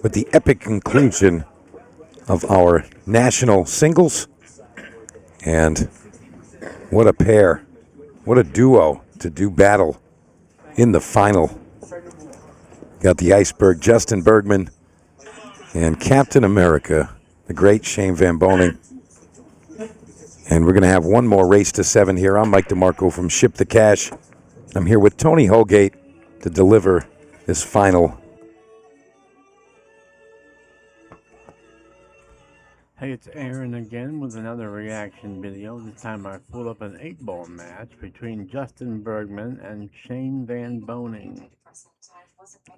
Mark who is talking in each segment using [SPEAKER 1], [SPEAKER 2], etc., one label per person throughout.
[SPEAKER 1] with the epic conclusion of our national singles. And what a pair, what a duo to do battle in the final. Got the iceberg, Justin Bergman, and Captain America, the great Shane Vanboening. And we're going to have one more race to 7 here. I'm Mike DeMarco from Ship the Cash. I'm here with Tony Holgate to deliver this final.
[SPEAKER 2] Hey, it's Aaron again with another reaction video. This time I pulled up an 8-ball match between Justin Bergman and Shane Vanboening.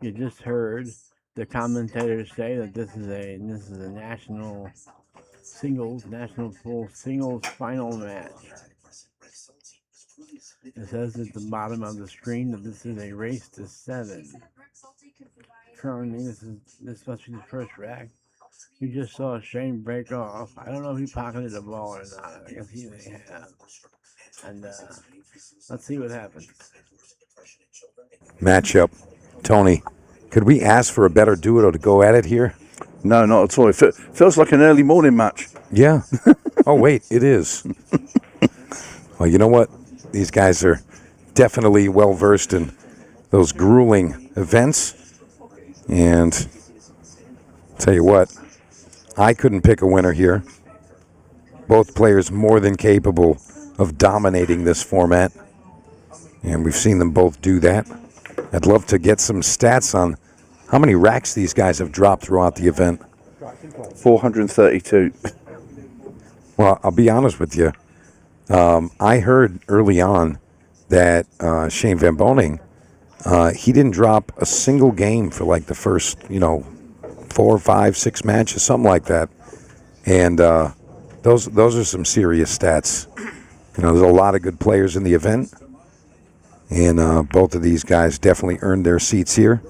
[SPEAKER 2] You just heard the commentators say that this is a national full singles final match. It says at the bottom of the screen that this is a race to 7. Currently, this must be the first rack. You just saw Shane break off. I don't know if he pocketed the ball or not. I guess he may have. And let's see what happens.
[SPEAKER 1] Matchup. Tony, could we ask for a better duo to go at it here?
[SPEAKER 3] No, not at all. It feels like an early morning match.
[SPEAKER 1] Yeah. Oh, wait, it is. Well, you know what? These guys are definitely well-versed in those grueling events. And tell you what, I couldn't pick a winner here. Both players more than capable of dominating this format. And we've seen them both do that. I'd love to get some stats on how many racks these guys have dropped throughout the event.
[SPEAKER 3] 432.
[SPEAKER 1] Well, I'll be honest with you. I heard early on that Shane Vanboening, he didn't drop a single game for like the first, 4, 5, 6 matches, something like that. And those are some serious stats. There's a lot of good players in the event. And both of these guys definitely earned their seats here.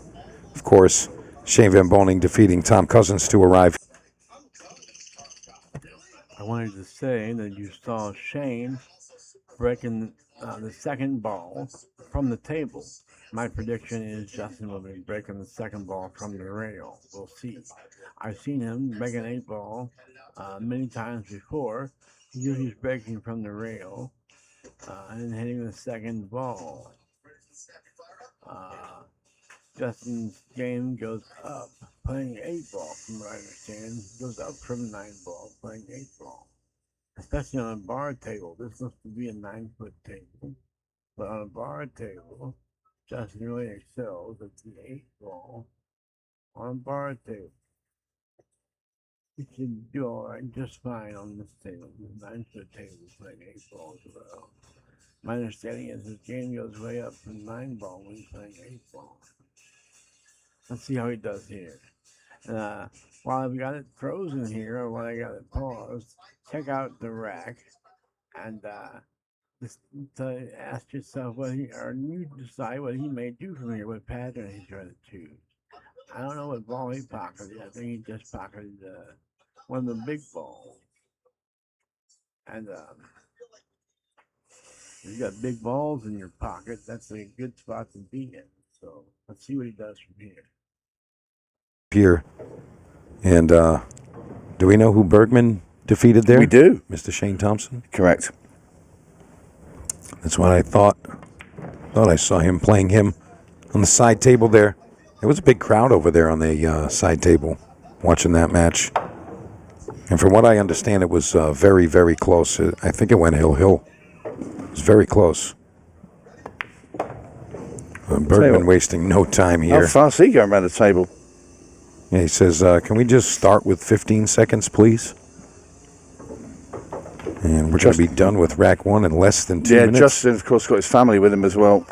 [SPEAKER 1] Of course, Shane Vanboening defeating Tom Cousins to arrive.
[SPEAKER 2] I wanted to say that you saw Shane breaking the second ball from the table. My prediction is Justin will be breaking the second ball from the rail. We'll see. I've seen him break an 8-ball many times before. Usually he's breaking from the rail and hitting the second ball. Justin's game goes up playing 8-ball, from what I understand. Goes up from 9-ball playing 8-ball. Especially on a bar table. This looks to be a 9-foot table. But on a bar table, Justin really excels at the 8-ball on a bar table. He should do all right, just fine on this table. This 9-foot table playing 8-ball as well. My understanding is his game goes way up from 9-ball when he's playing 8-ball. Let's see how he does here. While I've got it frozen here, or while I got it paused, check out the rack and just ask yourself you decide what he may do from here, what pattern he's trying to choose. I don't know what ball he pocketed. I think he just pocketed one of the big balls. And if you got big balls in your pocket, that's a good spot to be in. So let's see what he does from here.
[SPEAKER 1] Here. And do we know who Bergman defeated there?
[SPEAKER 3] We do.
[SPEAKER 1] Mr. Shane Thompson?
[SPEAKER 3] Correct.
[SPEAKER 1] That's what I thought. Thought I saw him playing him on the side table there. There was a big crowd over there on the side table watching that match. And from what I understand, it was very, very close. I think it went hill-hill. It was very close. Bergman wasting no time here.
[SPEAKER 3] How fast is he going around the table?
[SPEAKER 1] Yeah, he says, can we just start with 15 seconds, please? And we're going to be done with rack 1 in less than 2 minutes.
[SPEAKER 3] Yeah, Justin, of course, got his family with him as well.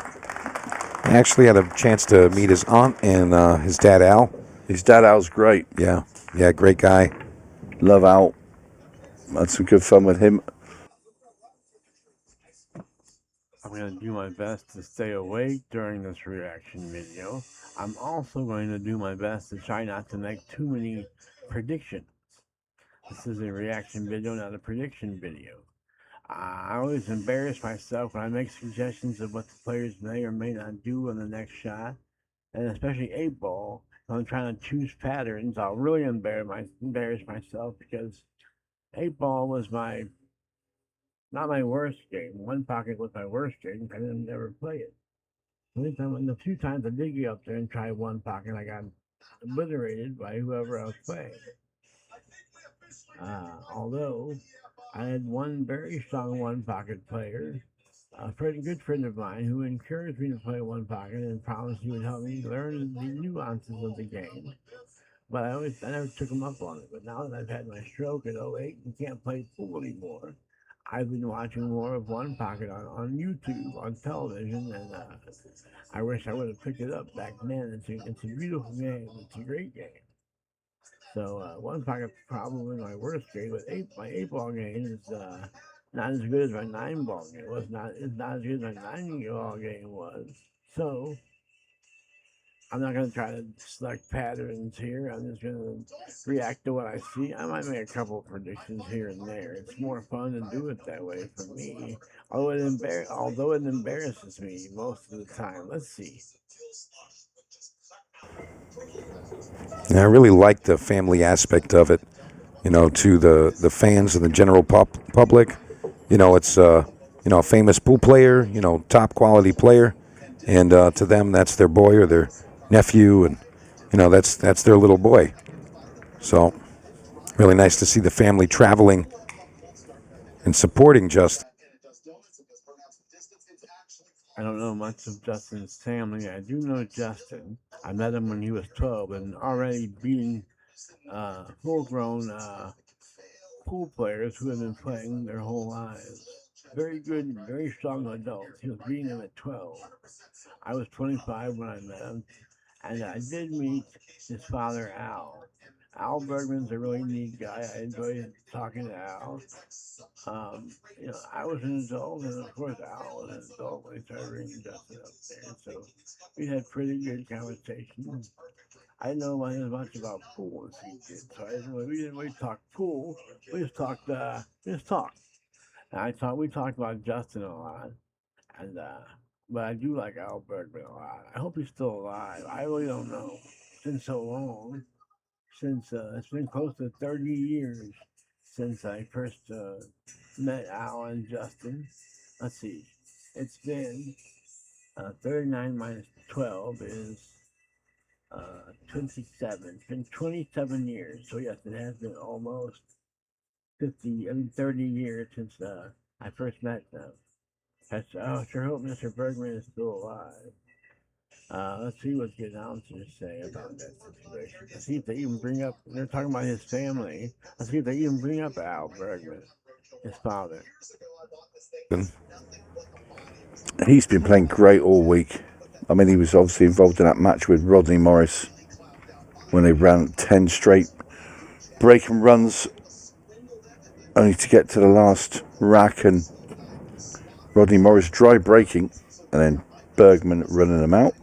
[SPEAKER 1] I actually had a chance to meet his aunt and his dad, Al.
[SPEAKER 3] His dad, Al's great.
[SPEAKER 1] Yeah, great guy.
[SPEAKER 3] Love Al. Had some good fun with him.
[SPEAKER 2] I'm going to do my best to stay awake during this reaction video. I'm also going to do my best to try not to make too many predictions. This is a reaction video, not a prediction video. I always embarrass myself when I make suggestions of what the players may or may not do on the next shot, and especially 8-ball. I'm trying to choose patterns. I'll really embarrass myself because 8 ball was not my worst game. One pocket was my worst game. I didn't never play it. The few times I did get up there and try one pocket, I got obliterated by whoever I was playing. Although I had one very strong one pocket player, a good friend of mine, who encouraged me to play one pocket and promised he would help me learn the nuances of the game. But I never took him up on it. But now that I've had my stroke at 08 and can't play pool anymore, I've been watching more of One Pocket on YouTube, on television, and I wish I would have picked it up back then. It's a beautiful game. It's a great game. So One Pocket's probably my worst game, but my 8 ball game is not as good as my 9 ball game. It's not as good as my 9 ball game was. So I'm not going to try to select patterns here. I'm just going to react to what I see. I might make a couple of predictions here and there. It's more fun to do it that way for me. Although it embarrasses me most of the time. Let's see.
[SPEAKER 1] And I really like the family aspect of it, to the fans and the general public. It's a famous pool player, top quality player, and to them that's their boy or their nephew, and that's their little boy. So really nice to see the family traveling and supporting Justin.
[SPEAKER 2] I don't know much of Justin's family. I do know Justin. I met him when he was 12 and already being full-grown pool players who have been playing their whole lives. Very good, very strong adults. He was beating them at 12. I was 25 when I met him, and I did meet his father, Al. Al Bergman's a really neat guy. I enjoyed talking to Al. I was an adult, and of course, Al was an adult when he started bringing Justin up there. So we had pretty good conversations. I didn't know as much about pool as he did, so we didn't really talk pool. We just talked. And we talked about Justin a lot, and but I do like Al Bergman a lot. I hope he's still alive. I really don't know. It's been so long since it's been close to 30 years since I first met Al and Justin. Let's see, it's been 39 minus 12 is 27. It's been 27 years. So yes, it has been almost 30 years since I first met them. I sure hope Mr. Bergman is still alive. Let's see what the announcers say about that situation. Let's see if they even bring up. They're talking about his family. Let's see if they even bring up Al Bergman, his father.
[SPEAKER 3] He's been playing great all week. I mean, he was obviously involved in that match with Rodney Morris when they ran 10 straight breaking runs, only to get to the last rack and Rodney Morris dry breaking, and then Bergman running them out.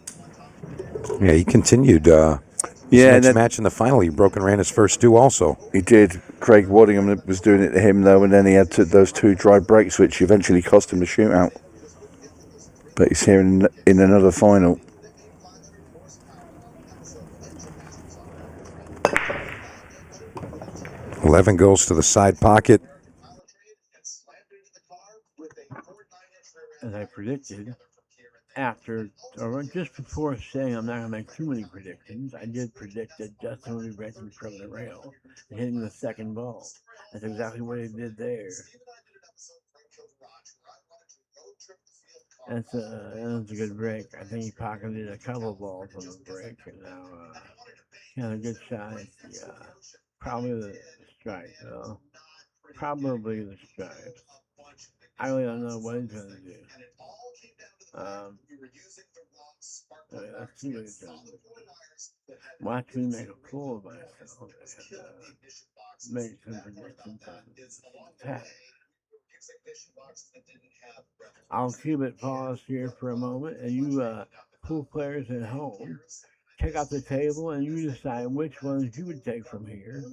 [SPEAKER 1] Yeah, he continued. Next match in the final, he broke and ran his first 2 also.
[SPEAKER 3] He did. Craig Waddingham was doing it to him, though, and then he had those 2 dry breaks, which eventually cost him the shootout. But he's here in another final.
[SPEAKER 1] $11 goes to the side pocket.
[SPEAKER 2] As I predicted, just before saying I'm not going to make too many predictions, I did predict that Justin would be breaking from the rail and hitting the second ball. That's exactly what he did there. That's a good break. I think he pocketed a couple balls on the break, and now he had a good shot at probably the strike. Probably the strike. I really don't know what he's going to do. Let's see what he's going to do. Watch me make a fool of myself and make some predictions on attack. I'll keep it paused here for a moment, and you pool players at home, check out the table and you decide which ones you would take from here.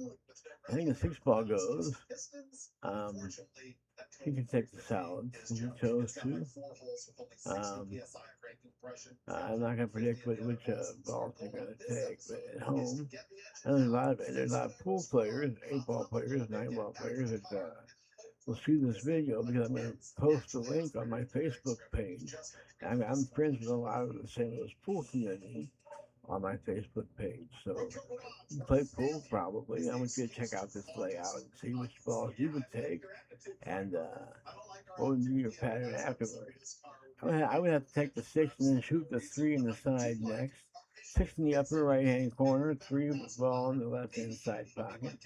[SPEAKER 2] I think the 6 ball goes. He can take the salad if he chose to. I'm not gonna predict which balls they're gonna take, but at home, and there's a lot of pool players, 8-ball players, 9-ball players that will see this video because I'm gonna post a link on my Facebook page. I'm friends with a lot of the St. Louis pool community on my Facebook page, so you play pool probably. I want you to check out this layout and see which balls you would take, and what would be your pattern afterwards. I would have to take the 6 and then shoot the 3 in the side next. 6 in the upper right hand corner, 3 ball in the left hand side pocket.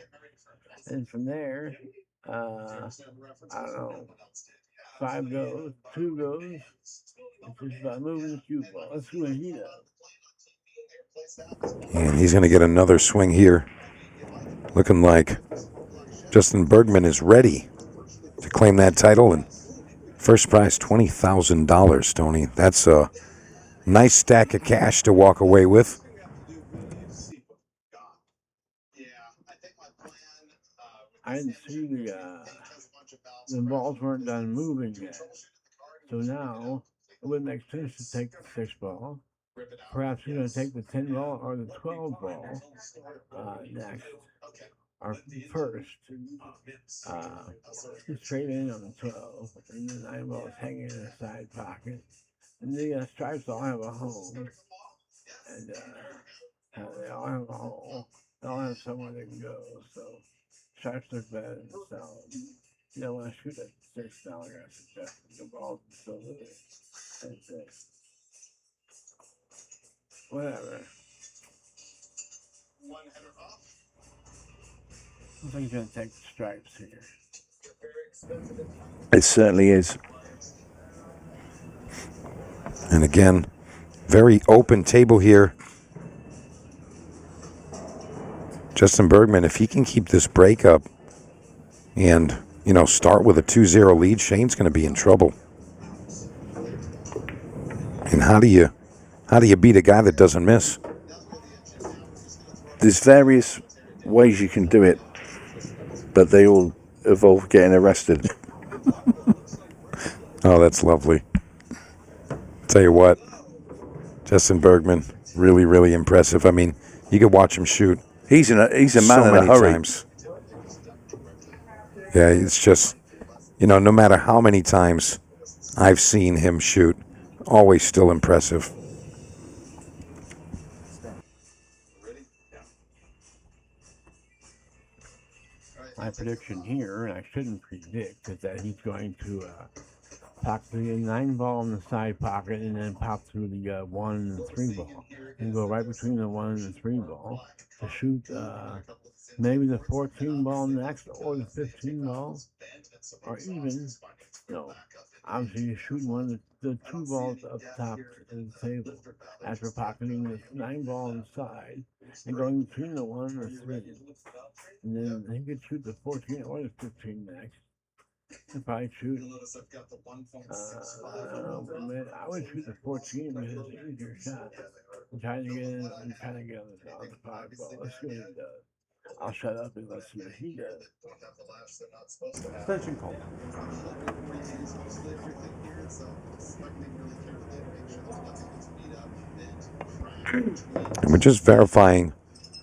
[SPEAKER 2] And from there, I don't know, 5 goes, 2 goes. It's just about moving the cue ball. Let's see what he does.
[SPEAKER 1] And he's going to get another swing here. Looking like Justin Bergman is ready to claim that title. And first prize, $20,000, Tony. That's a nice stack of cash to walk away with.
[SPEAKER 2] I didn't see the balls weren't done moving yet. So now it would make sense to take the 6 ball. Perhaps you're going to take the 10 ball or the 12 ball next, or first. Straight in on the 12, and the 9 ball is hanging in the side pocket. And the stripes all have a home, and they all have a hole. They all have somewhere they can go. So stripes look better than the solid. You don't want to shoot at 6 telegraphs. The ball is so little. That's it. Whatever. I think he's going to take the stripes here.
[SPEAKER 3] It certainly is.
[SPEAKER 1] And again, very open table here. Justin Bergman, if he can keep this break up and, start with a 2-0 lead, Shane's going to be in trouble. And how do you beat a guy that doesn't miss?
[SPEAKER 3] There's various ways you can do it, but they all involve getting arrested.
[SPEAKER 1] Oh, that's lovely. Tell you what, Justin Bergman, really, really impressive. I mean, you could watch him shoot.
[SPEAKER 3] He's a man
[SPEAKER 1] so
[SPEAKER 3] in a
[SPEAKER 1] many
[SPEAKER 3] hurry.
[SPEAKER 1] times. Yeah, it's just, no matter how many times I've seen him shoot, always still impressive.
[SPEAKER 2] My prediction here, and I shouldn't predict, is that he's going to pop the 9 ball in the side pocket and then pop through the 1 and 3 ball and go right between the 1 and the 3 ball to shoot maybe the 14 ball next or the 15 ball, or even, obviously you're shooting one of the 2 balls up top of the table after pocketing the 9 ball on the side and going between the 1 and the 3. And then he could shoot the 14 or the 15 next. I'd probably shoot. I don't know, but man, I would shoot the 14 because it's an easier shot. I'm trying to get in and trying to get on the 5 ball. Let's see what he does. I'll shut up and let's see what he does.
[SPEAKER 4] Extension call.
[SPEAKER 1] And we're just verifying.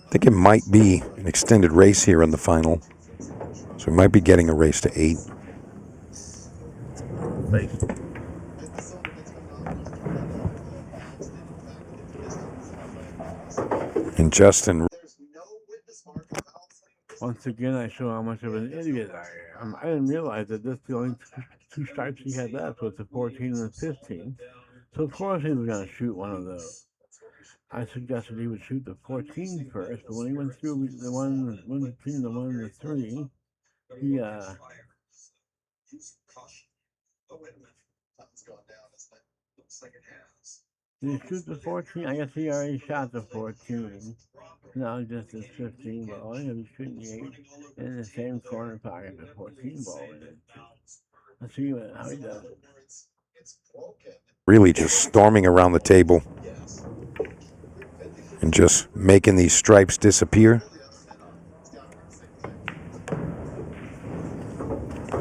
[SPEAKER 1] I think it might be an extended race here in the final. So we might be getting a race to 8. And Justin.
[SPEAKER 2] Once again, I show how much of an idiot I am. I didn't realize that the only 2 stripes he had left was the 14 and the 15. So of course he was going to shoot one of those. I suggested he would shoot the 14 first, but when he went through the one between the 1 and the 3, he did he shoot the 14? I guess he already shot the 14. Now just his 15 ball. He'll be shooting the 8 in the same corner pocket, the 14 ball in it. Let's see how he does it.
[SPEAKER 1] Really just storming around the table and just making these stripes disappear.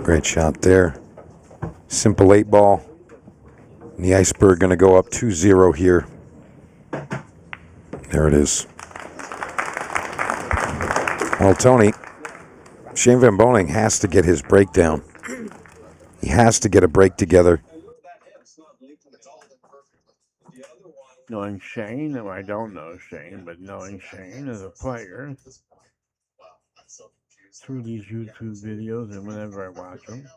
[SPEAKER 1] Great shot there. Simple 8 ball. And the Iceberg going to go up 2-0 here. There it is. Well, Tony, Shane Vanboening has to get his breakdown. He has to get a break together.
[SPEAKER 2] Knowing Shane, or I don't know Shane, but knowing Shane as a player through these YouTube videos and whenever I watch them,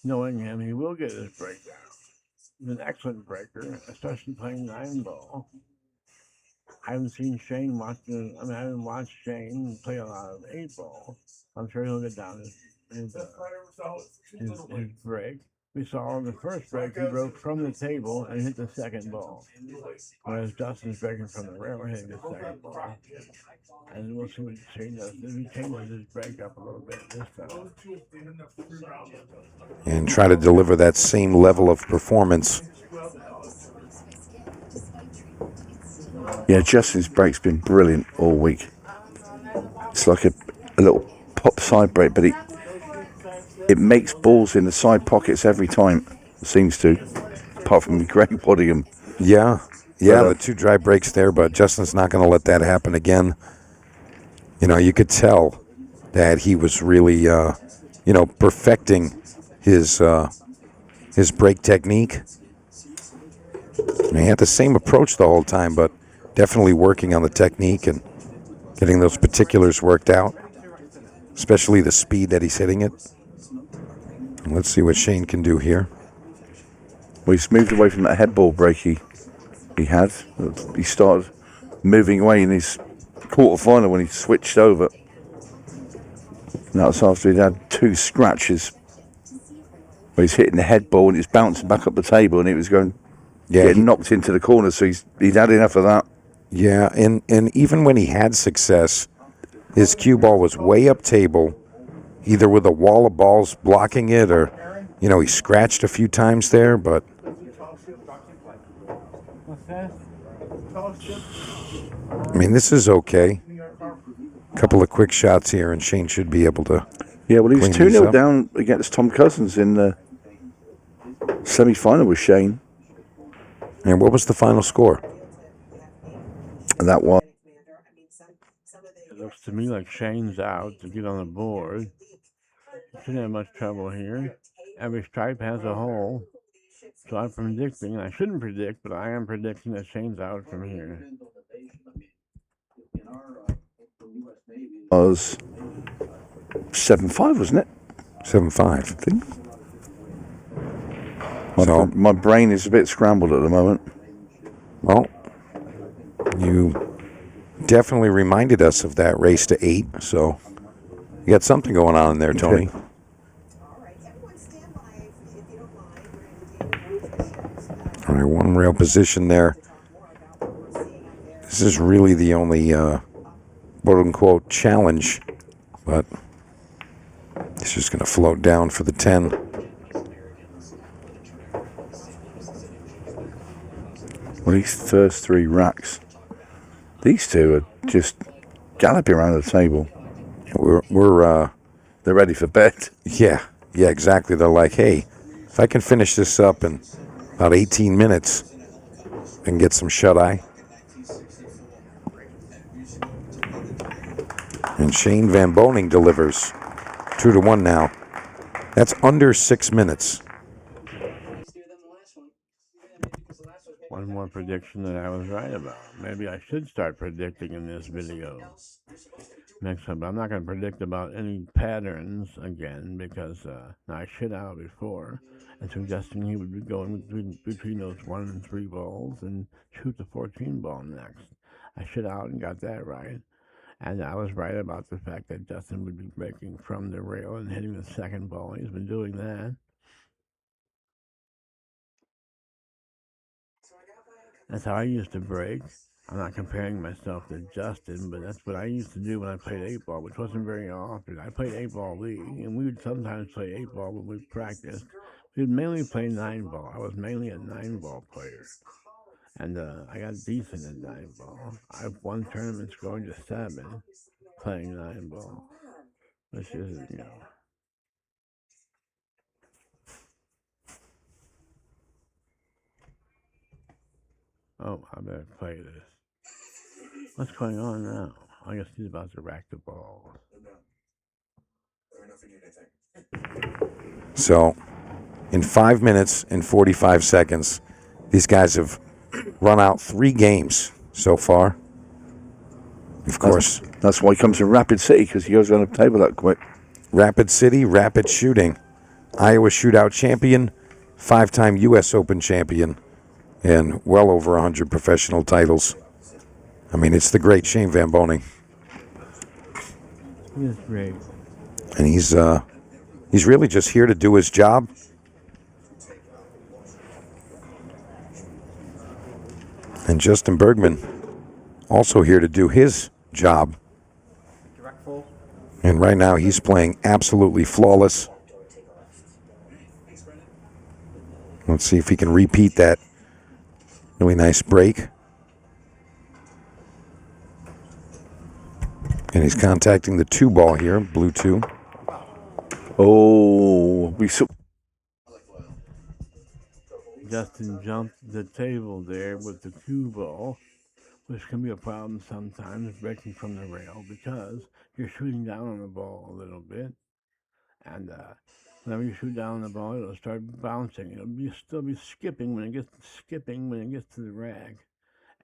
[SPEAKER 2] knowing him, he will get his breakdown. He's an excellent breaker, especially playing 9-ball. I haven't seen Shane I haven't watched Shane play a lot of 8-ball. I'm sure he'll get down his break. We saw in the first break he broke from the table and hit the second ball, whereas Justin's breaking from the rail and hitting the second ball. And we'll see what Shane does. If he changes his break up a little bit this time.
[SPEAKER 1] And try to deliver that same level of performance.
[SPEAKER 3] Yeah, Justin's break's been brilliant all week. It's like a little pop side break, but it makes balls in the side pockets every time. It seems to, apart from Greg Waddingham.
[SPEAKER 1] Yeah, the 2 dry breaks there, but Justin's not going to let that happen again. You know, you could tell that he was really, perfecting his break technique. And he had the same approach the whole time, but definitely working on the technique and getting those particulars worked out, especially the speed that he's hitting it. And let's see what Shane can do here.
[SPEAKER 3] Well, he's moved away from that head ball break he had. He started moving away in his quarterfinal when he switched over. And that was after he'd had 2 scratches where he's hitting the head ball and it's bouncing back up the table and it was getting knocked into the corner. So he'd had enough of that.
[SPEAKER 1] Yeah, and even when he had success, his cue ball was way up table, either with a wall of balls blocking it or, he scratched a few times there, but... I mean, this is okay. A couple of quick shots here, and Shane should be able to...
[SPEAKER 3] Yeah, well, he was 2-0 down against Tom Cousins in the semi-final with Shane.
[SPEAKER 1] And what was the final score?
[SPEAKER 3] That one.
[SPEAKER 2] It looks to me like Shane's out to get on the board. He shouldn't have much trouble here. Every stripe has a hole. So I'm predicting, I shouldn't predict, but I am predicting that Shane's out from here.
[SPEAKER 3] Was 7-5, wasn't it?
[SPEAKER 1] 7-5.
[SPEAKER 3] I think. My brain is a bit scrambled at the moment.
[SPEAKER 1] Well, you definitely reminded us of that race to 8, so you got something going on in there, Tony.
[SPEAKER 3] Okay.
[SPEAKER 1] All right, 1 rail position there. This is really the only quote-unquote challenge, but it's just going to float down for the 10.
[SPEAKER 3] Well, these first 3 racks, these 2 are just galloping around the table. They're ready for bed.
[SPEAKER 1] Yeah, exactly. They're like, hey, if I can finish this up in about 18 minutes and get some shut-eye. And Shane Vanboening delivers 2-1 now. That's under 6 minutes.
[SPEAKER 2] One more prediction that I was right about. Maybe I should start predicting in this video next time. But I'm not going to predict about any patterns again because I shit out before and suggesting he would be going between those 1 and 3 balls and shoot the 14 ball next. I shit out and got that right. And I was right about the fact that Justin would be breaking from the rail and hitting the second ball. He's been doing that. That's how I used to break. I'm not comparing myself to Justin, but that's what I used to do when I played 8-ball, which wasn't very often. I played 8-ball league, and we would sometimes play 8-ball when we practiced. We would mainly play 9-ball. I was mainly a 9-ball player, and I got decent at 9-ball. I've won tournaments going to 7 playing 9-ball, which isn't, Oh, I better play this. What's going on now? I guess he's about to rack the ball.
[SPEAKER 1] So, in 5 minutes and 45 seconds, these guys have run out 3 games so far. Of course,
[SPEAKER 3] That's why he comes from Rapid City, because he goes around the table that quick.
[SPEAKER 1] Rapid City, Rapid Shooting, Iowa Shootout champion, 5-time U.S. Open champion, and well over 100 professional titles. I mean, it's the great Shane Vanboening.
[SPEAKER 2] He is great.
[SPEAKER 1] And he's really just here to do his job. And Justin Bergman also here to do his job. And right now he's playing absolutely flawless. Let's see if he can repeat that really nice break. And he's contacting the 2 ball here, blue 2.
[SPEAKER 3] Oh, we saw.
[SPEAKER 2] Justin jumped the table there with the 2 ball, which can be a problem sometimes breaking from the rail because you're shooting down on the ball a little bit. And whenever you shoot down on the ball, it'll start bouncing. It'll still be skipping when it gets to the rack.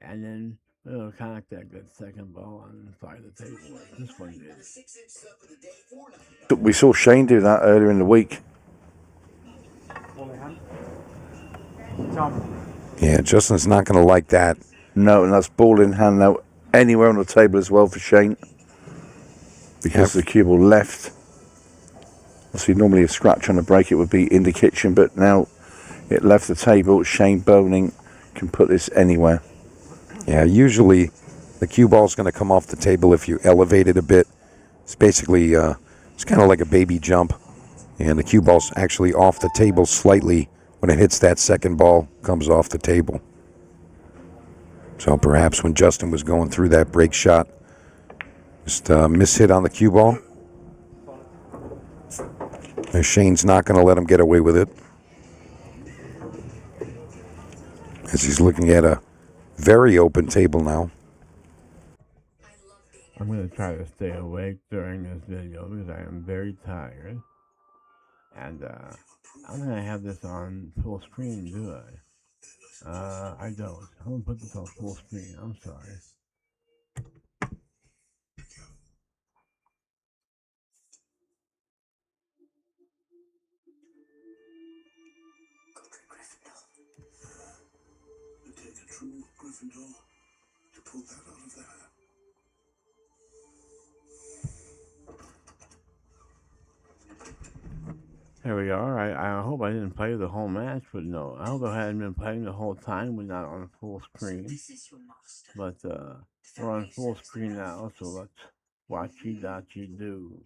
[SPEAKER 2] And then it'll contact that second ball on the side of the table. This one did.
[SPEAKER 3] We saw Shane do that earlier in the week.
[SPEAKER 1] Yeah, Justin's not going to like that.
[SPEAKER 3] No, and that's ball in hand now. Anywhere on the table as well for Shane. Because the cue ball left. Obviously, normally a scratch on the break, it would be in the kitchen, but now it left the table. Shane Boning can put this anywhere.
[SPEAKER 1] Yeah, usually the cue ball's going to come off the table if you elevate it a bit. It's basically, it's kind of like a baby jump. And the cue ball's actually off the table slightly when it hits that second ball, comes off the table. So perhaps when Justin was going through that break shot, just mishit on the cue ball. And Shane's not going to let him get away with it, as he's looking at a very open table now.
[SPEAKER 2] I'm going to try to stay awake during this video because I am very tired. And I'm going to have this on full screen, do I? I don't. I'm going to put this on full screen. I'm sorry.
[SPEAKER 5] It takes a true Gryffindor to pull that out of there.
[SPEAKER 2] Here we are. I hope I didn't play the whole match, but no. I hope I hadn't been playing the whole time, but not on full screen. But we're on full screen now, so let's watchy do.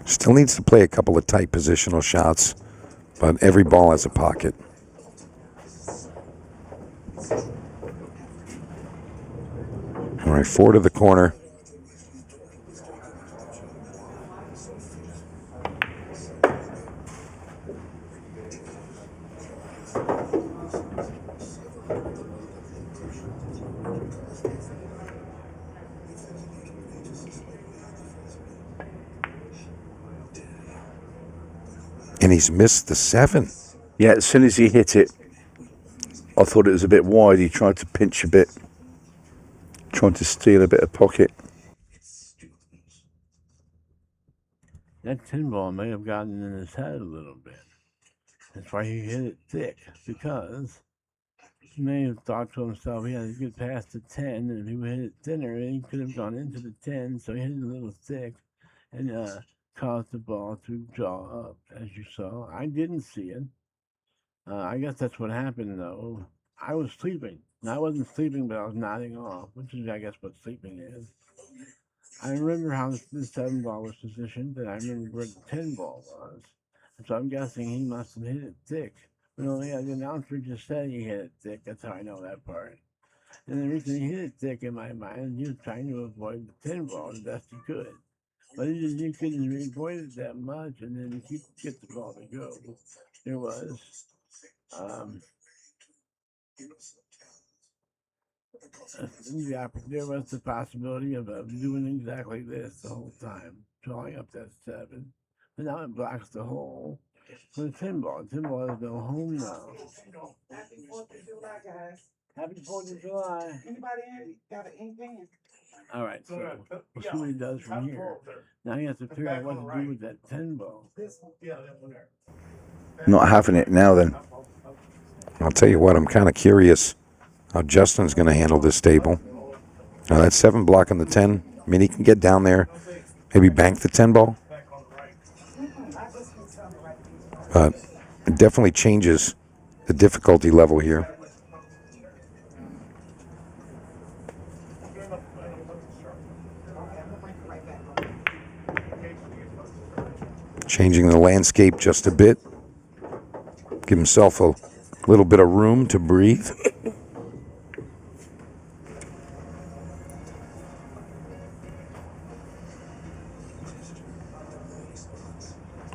[SPEAKER 1] Still needs to play a couple of tight positional shots, but every ball has a pocket. All right, 4 to the corner. And he's missed the 7.
[SPEAKER 3] Yeah, as soon as he hit it, I thought it was a bit wide. He tried to pinch a bit, trying to steal a bit of pocket.
[SPEAKER 2] That 10 ball may have gotten in his head a little bit. That's why he hit it thick, because he may have thought to himself he had to get past the 10, and if he would hit it thinner, he could have gone into the 10, so he hit it a little thick, and caused the ball to draw up, as you saw. I didn't see it. I guess that's what happened, though. I was sleeping. I wasn't sleeping, but I was nodding off, which is, I guess, what sleeping is. I remember how the 7 ball was positioned, and I remember where the 10 ball was. And so I'm guessing he must have hit it thick. But no, yeah, the announcer just said he hit it thick. That's how I know that part. And the reason he hit it thick in my mind, he was trying to avoid the 10 ball the best he could. But he couldn't avoid it that much, and then he get the ball to go. there was um, there was the possibility of doing exactly this the whole time, drawing up that 7. But now it blocks the hole for the 10 ball. 10 ball is no home now.
[SPEAKER 6] Happy 4th of July, guys.
[SPEAKER 2] Happy 4th of July.
[SPEAKER 6] Anybody got an ink pen?
[SPEAKER 2] All right, so we'll see what he does from here. Now he has to figure out what to do with that 10 ball.
[SPEAKER 3] Not having it now then.
[SPEAKER 1] I'll tell you what, I'm kind of curious how Justin's going to handle this table. Now that 7 blocking the 10. I mean, he can get down there, maybe bank the 10 ball. But it definitely changes the difficulty level here. Changing the landscape just a bit. Give himself a little bit of room to breathe.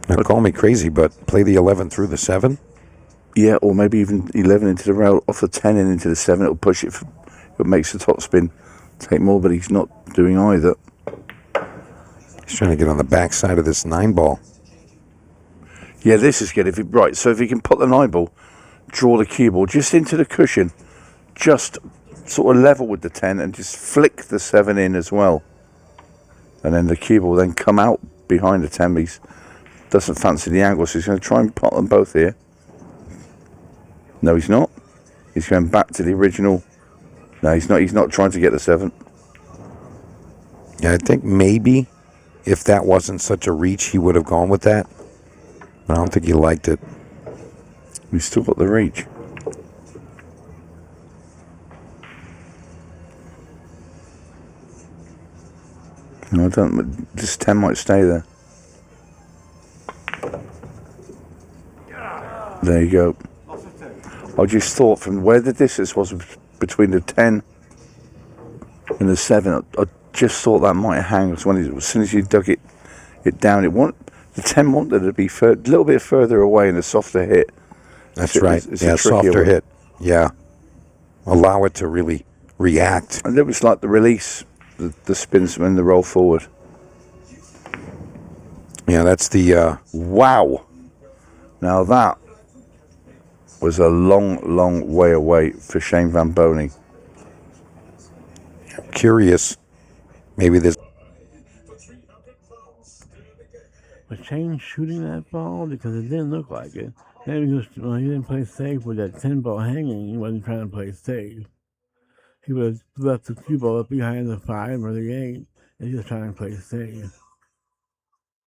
[SPEAKER 1] Now, call me crazy, but play the 11 through the 7?
[SPEAKER 3] Yeah, or maybe even 11 into the rail, off the 10 and into the 7. It'll push it, it makes the top spin take more, but he's not doing either.
[SPEAKER 1] He's trying to get on the backside of this 9 ball.
[SPEAKER 3] Yeah, this is good. Right, so if he can put the 9 ball, draw the cue ball just into the cushion, just sort of level with the 10 and just flick the 7 in as well. And then the cue ball then come out behind the 10. He doesn't fancy the angle, so he's going to try and pot them both here. No, he's not. He's going back to the original. No, he's not. He's not trying to get the 7.
[SPEAKER 1] Yeah, I think maybe if that wasn't such a reach, he would have gone with that. I don't think he liked it.
[SPEAKER 3] He's still got the reach. No, I don't. This 10 might stay there. There you go. I just thought from where the distance was between the 10 and the 7, I just thought that might hang. As soon as you dug it down, the 10 wanted to be a little bit further away and a softer hit.
[SPEAKER 1] That's right. It's a softer hit. Yeah. Allow it to really react.
[SPEAKER 3] And it was like the release, the spins and the roll forward.
[SPEAKER 1] Yeah, that's the...
[SPEAKER 3] Wow. Now that was a long, long way away for Shane Vanboening.
[SPEAKER 1] Curious. Maybe this...
[SPEAKER 2] Was Shane shooting that ball? Because it didn't look like it. Maybe he didn't play safe with that 10 ball hanging. He wasn't trying to play safe. He would have left the cue ball up behind the 5 or the 8, and he was trying to play safe.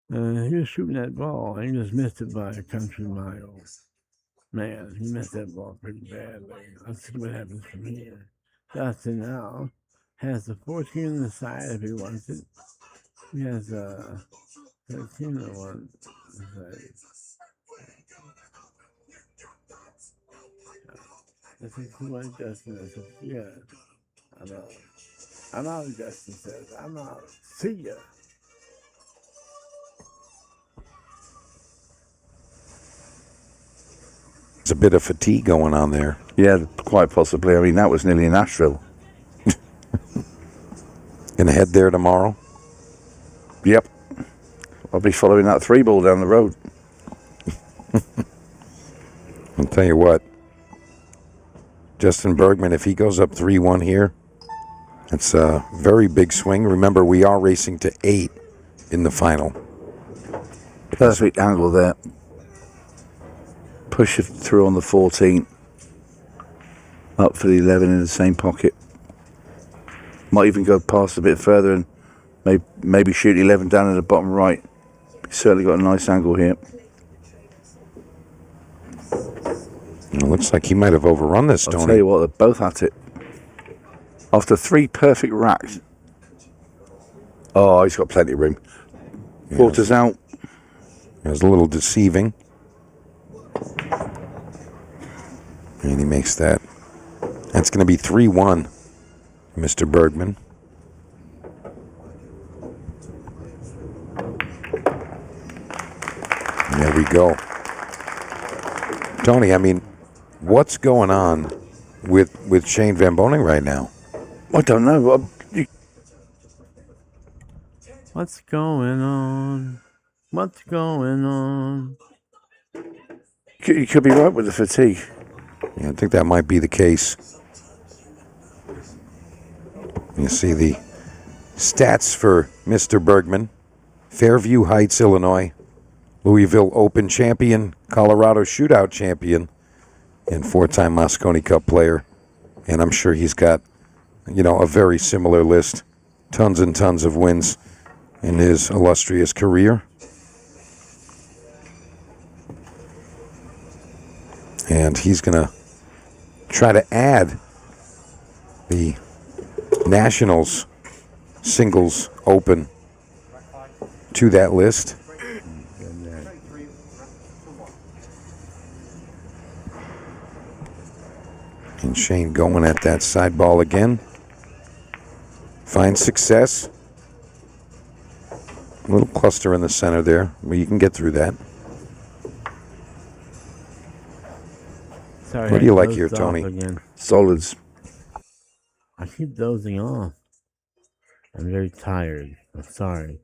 [SPEAKER 2] He was shooting that ball, and he just missed it by a country mile. Man, he missed that ball pretty badly. Let's see what happens from here. Dustin now has the 14 on the side if he wants it. He has 13 on one side. This is what Justin says. Yeah, I'm out. I'm out, Justin says. I'm out. See ya.
[SPEAKER 1] There's a bit of fatigue going on there.
[SPEAKER 3] Yeah, quite possibly. I mean, that was nearly in Asheville.
[SPEAKER 1] Gonna head there tomorrow?
[SPEAKER 3] Yep. I'll be following that 3 ball down the road.
[SPEAKER 1] I'll tell you what. Justin Bergman, if he goes up 3-1 here, it's a very big swing. Remember, we are racing to 8 in the final.
[SPEAKER 3] Perfect angle there. Push it through on the 14. Up for the 11 in the same pocket. Might even go past a bit further and maybe shoot 11 down in the bottom right. He's certainly got a nice angle here.
[SPEAKER 1] It looks like he might have overrun this, Tony.
[SPEAKER 3] I'll tell you what, they're both at it. After 3 perfect racks. Oh, he's got plenty of room. Quarters out.
[SPEAKER 1] It was a little deceiving. And he makes that. That's going to be 3-1, Mr. Bergman. There we go. Tony, I mean, what's going on with Shane Vanboening right now?
[SPEAKER 3] I don't know.
[SPEAKER 2] What's going on? What's going on?
[SPEAKER 3] You could be right with the fatigue.
[SPEAKER 1] Yeah, I think that might be the case. You see the stats for Mr. Bergman. Fairview Heights, Illinois. Louisville Open champion. Colorado Shootout champion. And 4-time Moscone Cup player. And I'm sure he's got, a very similar list. Tons and tons of wins in his illustrious career. And he's going to try to add the Nationals Singles Open to that list. And Shane going at that side ball again. Finds success. A little cluster in the center there, but you can get through that.
[SPEAKER 2] Sorry,
[SPEAKER 1] What do you
[SPEAKER 2] I
[SPEAKER 1] like here,
[SPEAKER 2] dozed off
[SPEAKER 1] Tony?
[SPEAKER 2] Again.
[SPEAKER 3] Solids.
[SPEAKER 2] I keep dozing off. I'm very tired. I'm sorry.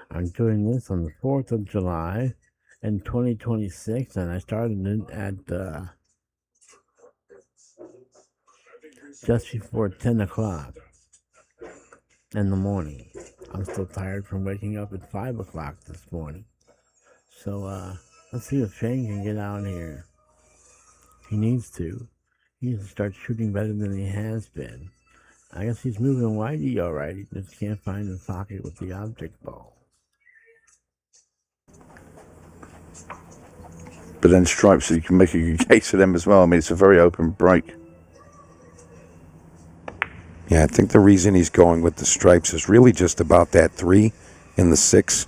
[SPEAKER 2] I'm doing this on the 4th of July in 2026, and I started it at just before 10 o'clock in the morning. I'm still tired from waking up at 5 o'clock this morning. So, let's see if Shane can get out here. He needs to. He needs to start shooting better than he has been. I guess he's moving widey all right. He just can't find the socket with the object ball.
[SPEAKER 3] But then stripes, you can make a good case for them as well. I mean, it's a very open break.
[SPEAKER 1] Yeah, I think the reason he's going with the stripes is really just about that 3 and the 6.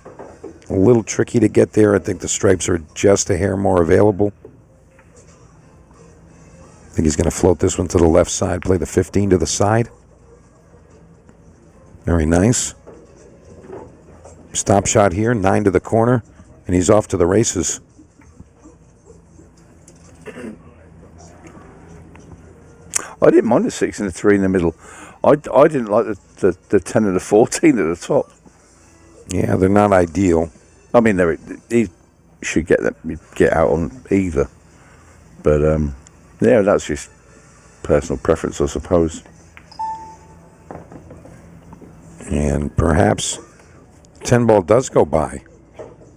[SPEAKER 1] A little tricky to get there. I think the stripes are just a hair more available. I think he's going to float this one to the left side, play the 15 to the side. Very nice. Stop shot here, 9 to the corner, and he's off to the races.
[SPEAKER 3] I didn't mind the 6 and the 3 in the middle. I didn't like the 10 and the 14 at the top.
[SPEAKER 1] Yeah, they're not ideal.
[SPEAKER 3] I mean, he should get out on either. But, yeah, that's just personal preference, I suppose.
[SPEAKER 1] And perhaps 10 ball does go by.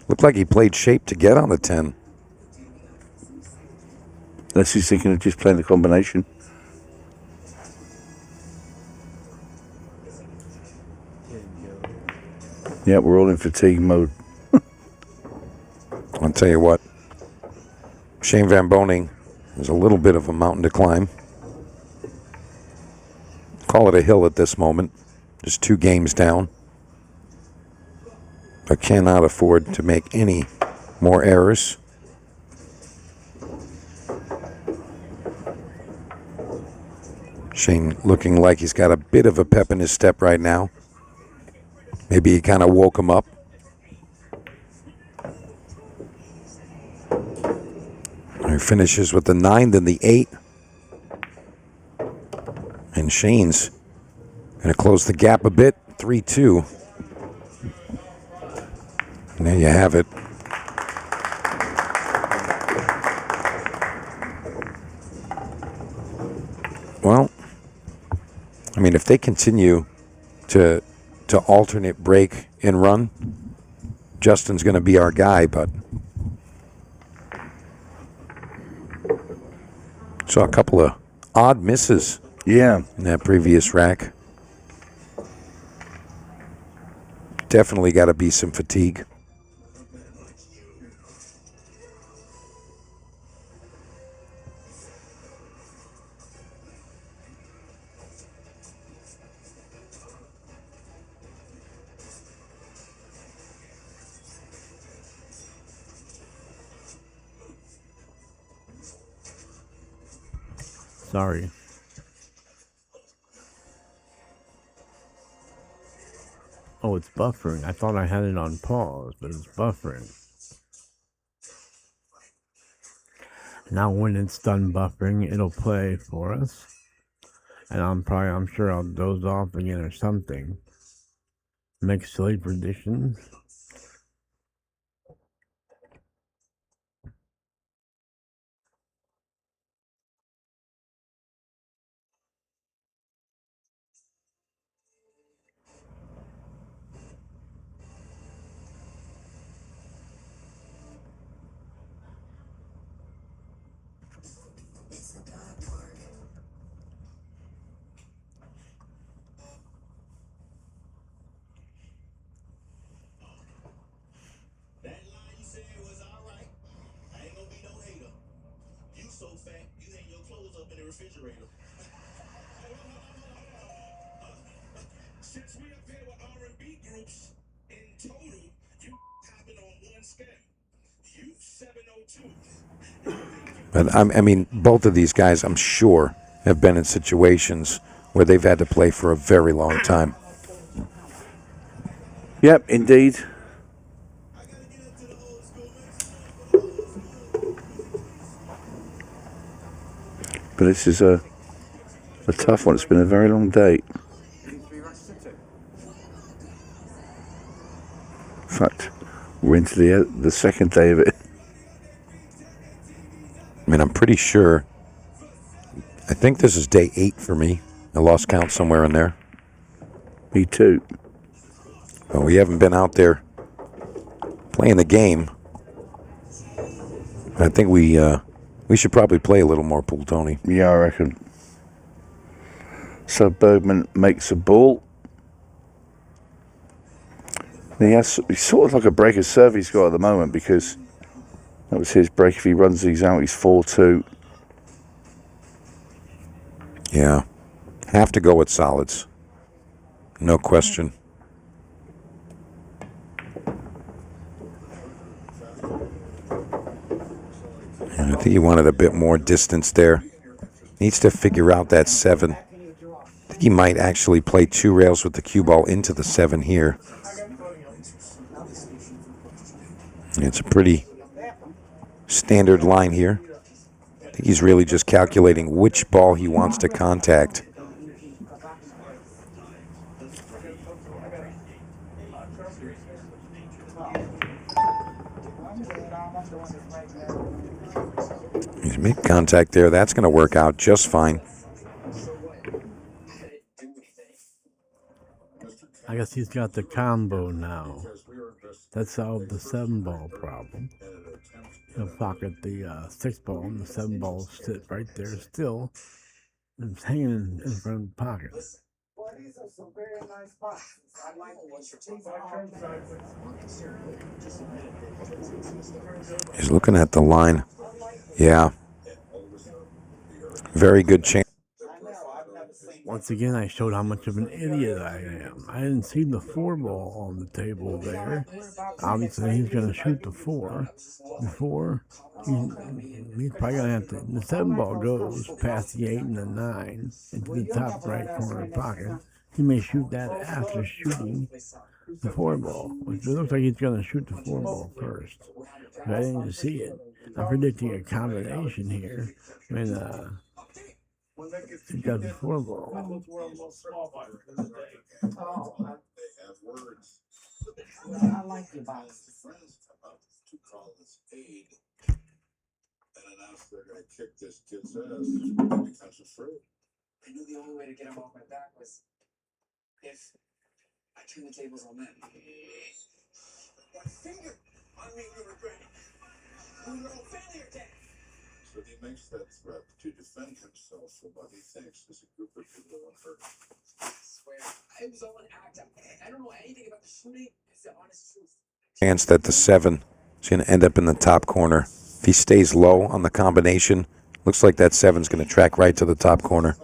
[SPEAKER 1] Looked like he played shape to get on the 10.
[SPEAKER 3] Unless he's thinking of just playing the combination. Yeah, we're all in fatigue mode.
[SPEAKER 1] I'll tell you what, Shane Vanboening is a little bit of a mountain to climb. Call it a hill at this moment. Just 2 games down. But cannot afford to make any more errors. Shane looking like he's got a bit of a pep in his step right now. Maybe he kind of woke him up. He finishes with the 9, then the 8. And Shane's going to close the gap a bit, 3-2. And there you have it. Well, I mean, if they continue to alternate break and run, Justin's going to be our guy, but saw a couple of odd misses.
[SPEAKER 3] Yeah.
[SPEAKER 1] In that previous rack. Definitely got to be some fatigue.
[SPEAKER 2] Sorry. Oh, it's buffering. I thought I had it on pause, but it's buffering. Now when it's done buffering, it'll play for us. And I'm sure I'll doze off again or something. Make silly predictions.
[SPEAKER 5] That line you said was alright. I ain't gonna be no hater. You so fat, you hang your clothes up in the refrigerator. Since we up here with R&B groups, in total, you hopping on one scale. You 702.
[SPEAKER 1] But I mean, both of these guys, I'm sure, have been in situations where they've had to play for a very long time.
[SPEAKER 3] Yep, indeed. But this is a tough one. It's been a very long day. In fact, we're into the second day of it.
[SPEAKER 1] I mean, I'm pretty sure. I think this is day 8 for me. I lost count somewhere in there.
[SPEAKER 3] Me too.
[SPEAKER 1] But we haven't been out there playing the game. I think we should probably play a little more pool, Tony.
[SPEAKER 3] Yeah, I reckon. So Bergman makes a ball. And he's sort of like a breaker serve he's got at the moment, because that was his break. If he runs these out, he's 4-2.
[SPEAKER 1] Yeah. Have to go with solids. No question. And I think he wanted a bit more distance there. Needs to figure out that 7. I think he might actually play 2 rails with the cue ball into the 7 here. It's a pretty standard line here. I think he's really just calculating which ball he wants to contact. He's made contact there. That's going to work out just fine.
[SPEAKER 2] I guess he's got the combo now. That solved the 7-ball problem. He'll pocket the 6-ball, and the 7-ball sit right there still. It's hanging in front of the pocket.
[SPEAKER 6] Boy, these are some very nice boxes. I like these.
[SPEAKER 1] He's looking at the line. Yeah. Very good chance.
[SPEAKER 2] Once again, I showed how much of an idiot I am. I didn't see the 4-ball on the table there. Obviously, he's going to shoot the 4. Before, he's probably going to have to. The 7-ball goes past the 8 and the 9 into the top right corner pocket. He may shoot that after shooting the 4-ball, which it looks like he's going to shoot the 4-ball first. But I didn't see it. I'm predicting a combination here when he got the 4-ball.
[SPEAKER 6] I like your boxes.
[SPEAKER 5] And announced they're going to kick this kid's ass because of fruit.
[SPEAKER 7] I knew the only way to get him off my back was if I turned the tables on them.
[SPEAKER 5] My finger! I mean, you regret it. We were all failure dead. So he makes that threat to defend himself from what he thinks is a group of people on hurt.
[SPEAKER 7] I swear, I was all an act. I don't know anything about the shooting. It's the honest truth.
[SPEAKER 1] Chance that the 7 is going to end up in the top corner. If he stays low on the combination, looks like that 7's going to track right to the top corner.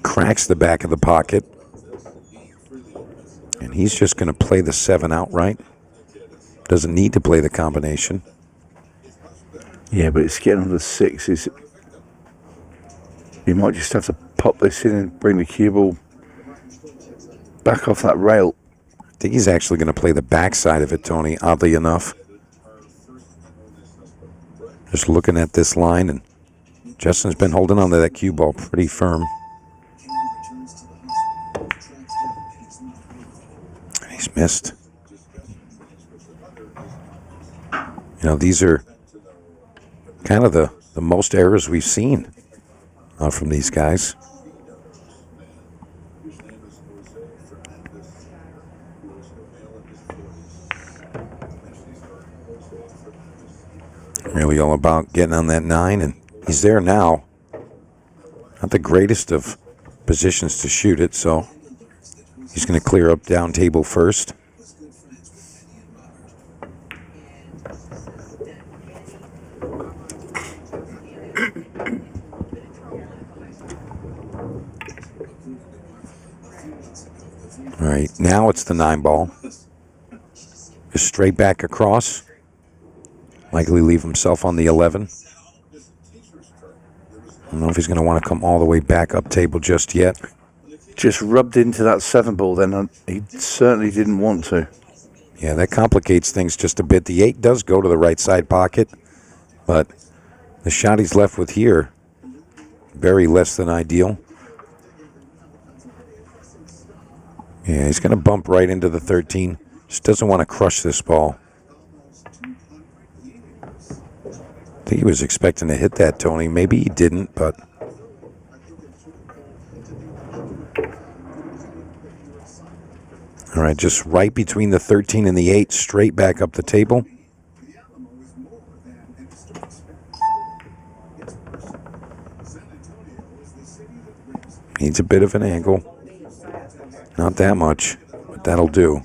[SPEAKER 1] Cracks the back of the pocket. And he's just going to play the 7 outright. Doesn't need to play the combination.
[SPEAKER 3] Yeah, but it's getting on the 6. You might just have to pop this in and bring the cue ball back off that rail.
[SPEAKER 1] I think he's actually going to play the backside of it, Tony, oddly enough. Just looking at this line, and Justin's been holding on to that cue ball pretty firm. He's missed. You know, these are kind of the most errors we've seen from these guys. Really all about getting on that 9, and he's there now. Not the greatest of positions to shoot it, so he's going to clear up down table first. All right, now it's the 9 ball. Just straight back across. Likely leave himself on the 11. I don't know if he's going to want to come all the way back up table just yet.
[SPEAKER 3] Just rubbed into that 7 ball then, and he certainly didn't want to.
[SPEAKER 1] Yeah, that complicates things just a bit. The 8 does go to the right side pocket, but the shot he's left with here, very less than ideal. Yeah, he's going to bump right into the 13. Just doesn't want to crush this ball. I think he was expecting to hit that, Tony. Maybe he didn't, but... All right, just right between the 13 and the 8, straight back up the table. Needs a bit of an angle. Not that much, but that'll do.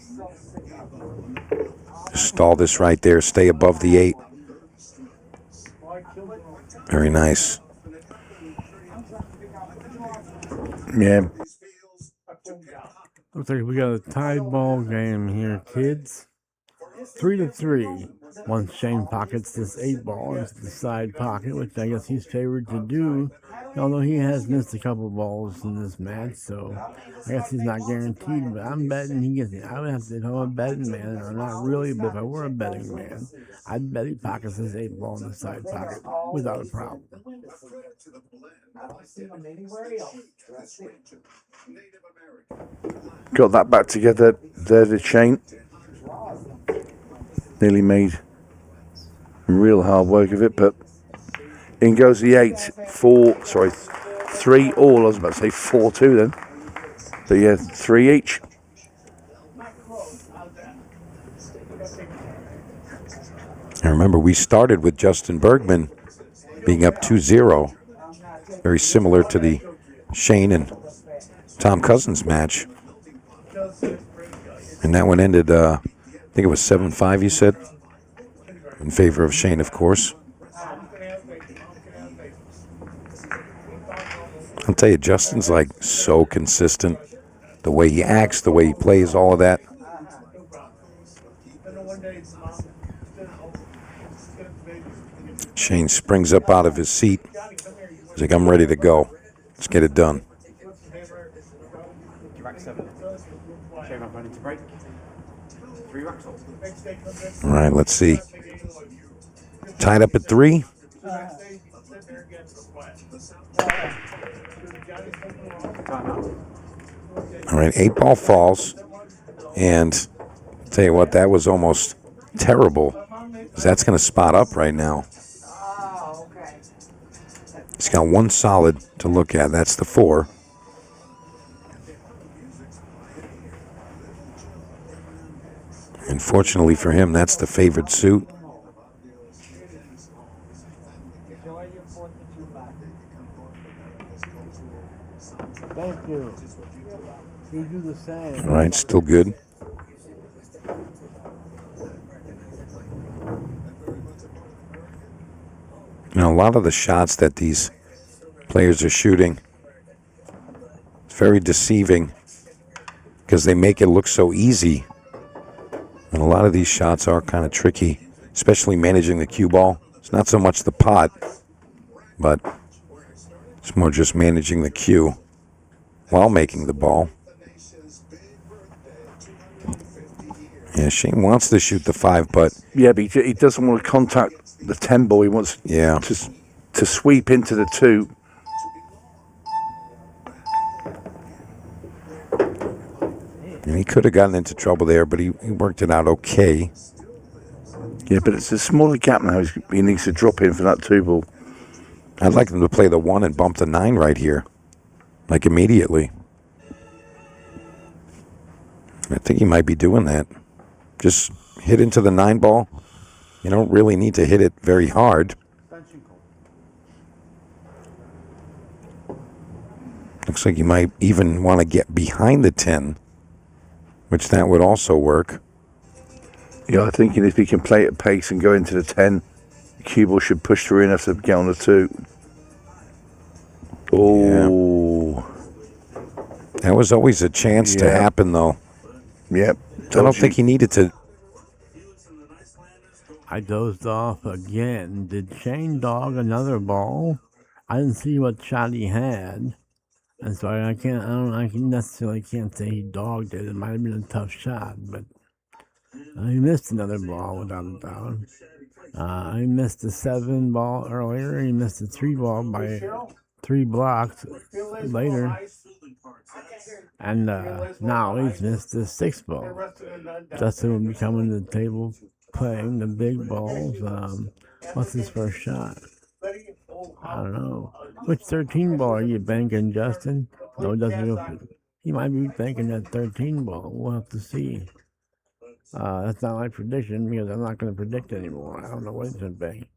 [SPEAKER 1] Just stall this right there. Stay above the 8. Very nice.
[SPEAKER 3] Yeah.
[SPEAKER 2] Looks like we got a tie ball game here, kids. 3-3. Once Shane pockets this 8 ball into the side pocket, which I guess he's favored to do, although he has missed a couple balls in this match, so I guess he's not guaranteed, but I'm betting he gets it. I would have to, if I'm a betting man, or not really, but if I were a betting man, I'd bet he pockets this 8 ball in the side pocket without a problem.
[SPEAKER 3] Got that back together there, the chain. Nearly made real hard work of it, but in goes the 8. 3 all. I was about to say 4-2 then. But yeah, 3 each.
[SPEAKER 1] And remember, we started with Justin Bergman being up 2-0. Very similar to the Shane and Tom Cousins match. And that one ended, I think it was 7-5, you said? In favor of Shane, of course. I'll tell you, Justin's like so consistent. The way he acts, the way he plays, all of that. Shane springs up out of his seat. He's like, I'm ready to go. Let's get it done. All right, let's see. Tied up at 3. All right, 8 ball falls. And I'll tell you what, that was almost terrible. That's going to spot up right now. He's got 1 solid to look at. That's the 4. And fortunately for him, that's the favored suit.
[SPEAKER 2] Thank you. You do the same.
[SPEAKER 1] All right, still good. You know, a lot of the shots that these players are shooting, it's very deceiving because they make it look so easy. And a lot of these shots are kind of tricky, especially managing the cue ball. It's not so much the pot, but it's more just managing the cue while making the ball. Yeah, Shane wants to shoot the 5, but
[SPEAKER 3] Yeah, but he doesn't want to contact the 10 ball. He wants
[SPEAKER 1] yeah,
[SPEAKER 3] to sweep into the 2.
[SPEAKER 1] and he could have gotten into trouble there, but he worked it out okay.
[SPEAKER 3] Yeah, but it's a smaller gap now. He needs to drop in for that 2 ball.
[SPEAKER 1] I'd like him to play the 1 and bump the 9 right here, like immediately. I think he might be doing that. Just hit into the 9 ball. You don't really need to hit it very hard. Looks like you might even want to get behind the 10, which that would also work.
[SPEAKER 3] Yeah, I'm thinking if he can play at pace and go into the 10, the cue ball should push through enough to get on the 2. Oh.
[SPEAKER 1] That was always a chance to happen, though.
[SPEAKER 3] Yep.
[SPEAKER 1] I don't think he needed to.
[SPEAKER 2] I dozed off again. Did Shane dog another ball? I didn't see what shot he had, and so I necessarily can't say he dogged it. It might have been a tough shot, but he missed another ball without a doubt. He missed the 7 ball earlier. He missed the 3 ball by 3 blocks later. And now he's missed the 6 ball. Justin will be coming to the table playing the big balls. What's his first shot? I don't know. Which 13 ball are you banking, Justin? No, it doesn't go. He might be banking that 13 ball. We'll have to see. That's not my prediction because I'm not going to predict anymore. I don't know what he's going to bank.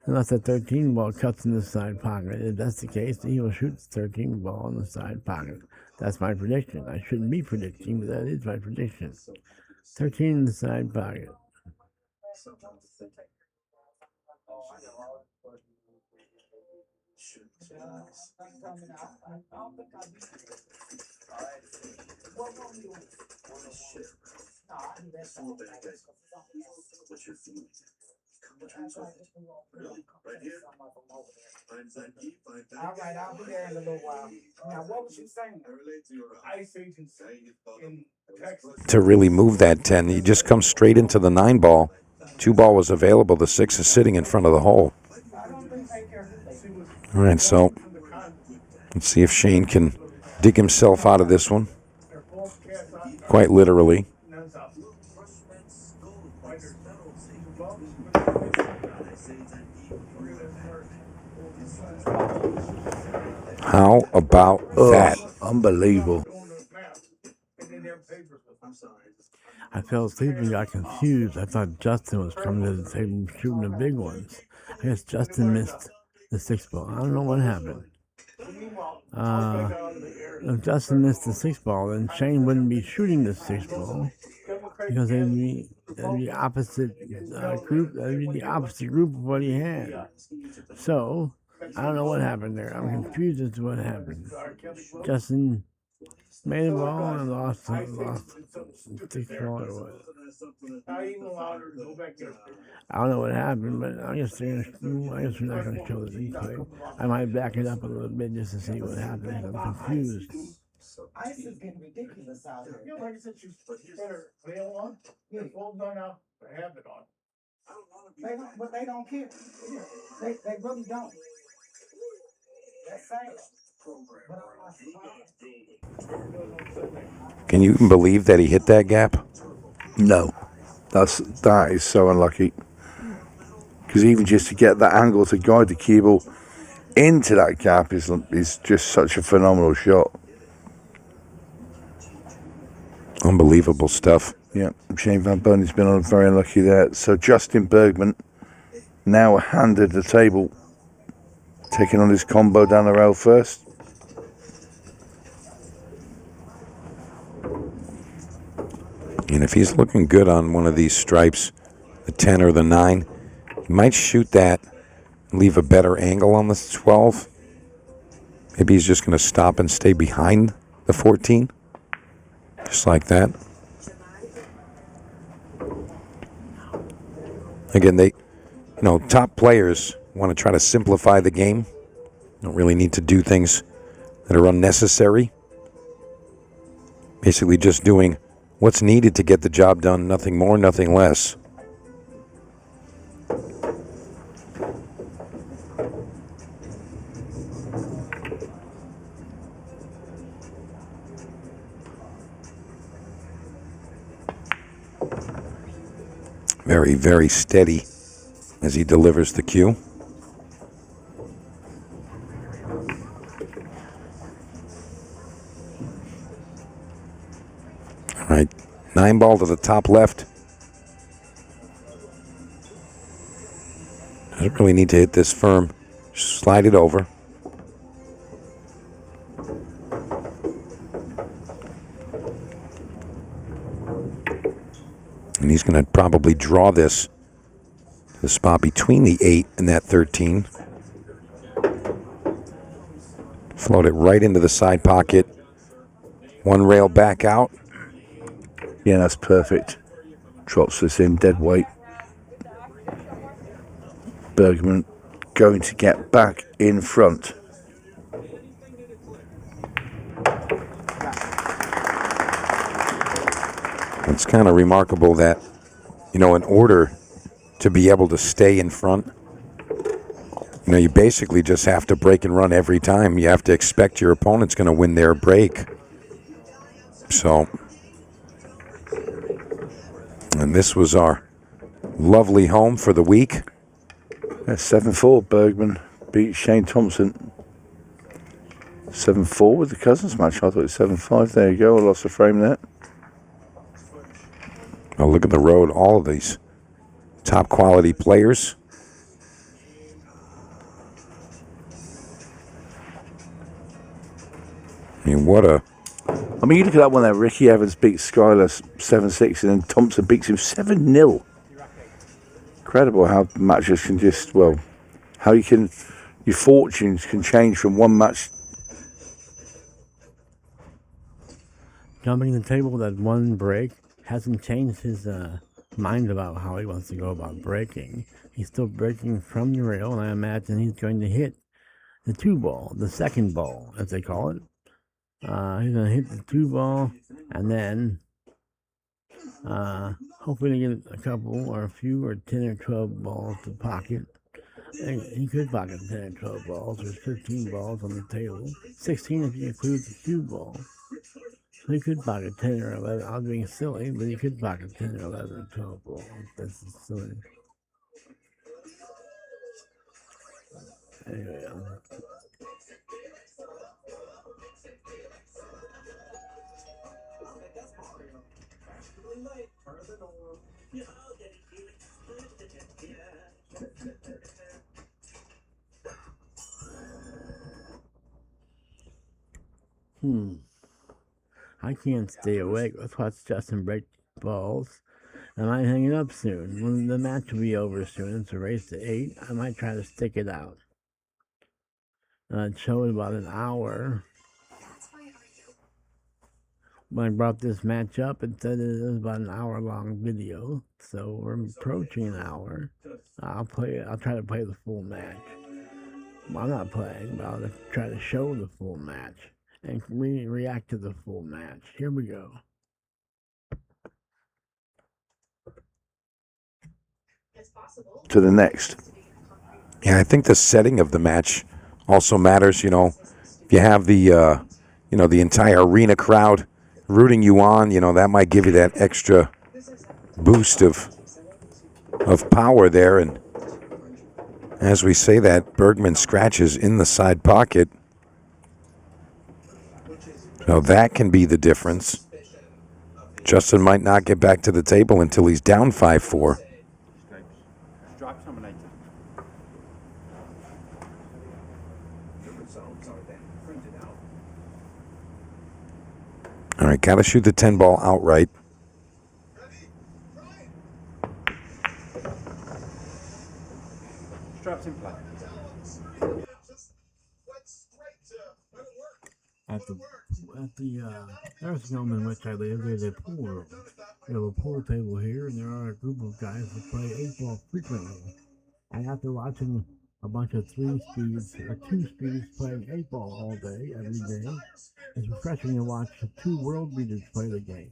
[SPEAKER 2] Unless the 13 ball cuts in the side pocket. If that's the case, he will shoot the 13 ball in the side pocket. That's my prediction. I shouldn't be predicting, but that is my prediction. 13 in the side pocket.
[SPEAKER 6] All right, I'll be there in a little while. Now, what was you saying? Ice agents in Texas.
[SPEAKER 1] To really move that 10, you just come straight into the 9 ball. 2 ball was available. The 6 is sitting in front of the hole. All right, so let's see if Shane can dig himself out of this one. Quite literally. How about that?
[SPEAKER 3] Unbelievable.
[SPEAKER 2] I fell asleep and got confused. I thought Justin was coming to the table shooting the big ones. I guess Justin missed the 6 ball. I don't know what happened. If Justin missed the 6 ball, then Shane wouldn't be shooting the 6 ball because that'd be the opposite group. That'd be the opposite group of what he had. So I don't know what happened there. I'm confused as to what happened. Justin made a ball and lost 6 ball or what. I don't know what happened, but I guess we're not going to show the replay. I might back it up a little bit just to see what happened. I'm confused.
[SPEAKER 6] Ice is getting ridiculous out here. Yeah, like I said, you better bail on. Yeah, full done out. They have it on. But they don't care. They really don't. That's sad.
[SPEAKER 1] Can you even believe that he hit that gap?
[SPEAKER 3] No. That is so unlucky. Because even just to get that angle to guide the cue ball into that gap is just such a phenomenal shot.
[SPEAKER 1] Unbelievable stuff.
[SPEAKER 3] Yeah, Shane Vanboening's been on very unlucky there. So Justin Bergman now handed the table, taking on his combo down the rail first.
[SPEAKER 1] And if he's looking good on one of these stripes, the 10 or the 9, he might shoot that, leave a better angle on the 12. Maybe he's just going to stop and stay behind the 14. Just like that. Again, top players want to try to simplify the game. Don't really need to do things that are unnecessary. Basically just doing what's needed to get the job done, nothing more, nothing less. Very, very steady as he delivers the cue. All right, 9-ball to the top left. Doesn't really need to hit this firm. Just slide it over. And he's going to probably draw this the spot between the 8 and that 13. Float it right into the side pocket. One rail back out.
[SPEAKER 3] Yeah, that's perfect. Drops this in dead weight. Bergman going to get back in front.
[SPEAKER 1] It's kind of remarkable that, in order to be able to stay in front, you basically just have to break and run every time. You have to expect your opponent's going to win their break. So, and this was our lovely home for the week.
[SPEAKER 3] That's 7-4. Bergman beat Shane Thompson. 7-4 with the Cousins match. I thought it was 7-5. There you go. I lost a frame there.
[SPEAKER 1] Oh, look at the road. All of these top quality players. I mean, what a...
[SPEAKER 3] I mean, you look at that one there. Ricky Evans beats Skyler 7-6, and then Thompson beats him 7-0. Incredible how matches can just, how your fortunes can change from one match.
[SPEAKER 2] Jumping the table that one break hasn't changed his mind about how he wants to go about breaking. He's still breaking from the rail, and I imagine he's going to hit the 2-ball, the second ball, as they call it. He's going to hit the 2-ball, and then hopefully get a couple or a few or 10 or 12 balls to pocket. He could pocket 10 or 12 balls. There's 13 balls on the table. 16 if you include the 2 ball. So he could pocket 10 or 11. I'm being silly, but he could pocket 10 or 11 or 12 balls. That's silly. Anyway, I can't stay awake. Let's watch Justin break balls. I might hang it up soon. When the match will be over soon, it's a race to 8. I might try to stick it out. It showed about an hour. When I brought this match up, it said it was about an hour-long video. So we're approaching an hour. I'll try to play the full match. Well, I'm not playing, but I'll try to show the full match and react to the full match. Here we go.
[SPEAKER 3] To the next.
[SPEAKER 1] Yeah, I think the setting of the match also matters. If you have the entire arena crowd rooting you on, that might give you that extra boost of power there. And as we say that, Bergman scratches in the side pocket. So that can be the difference. Justin might not get back to the table until he's down 5-4. All right, got to shoot the 10-ball outright.
[SPEAKER 4] Straps in play.
[SPEAKER 2] At the nursing home in which I live, there's a pool room. We have a pool table here, and there are a group of guys that play 8-ball frequently. And after watching a bunch of 3 speeds or 2 speeds playing 8-ball all day, every day, it's refreshing to watch 2 world beaters play the game.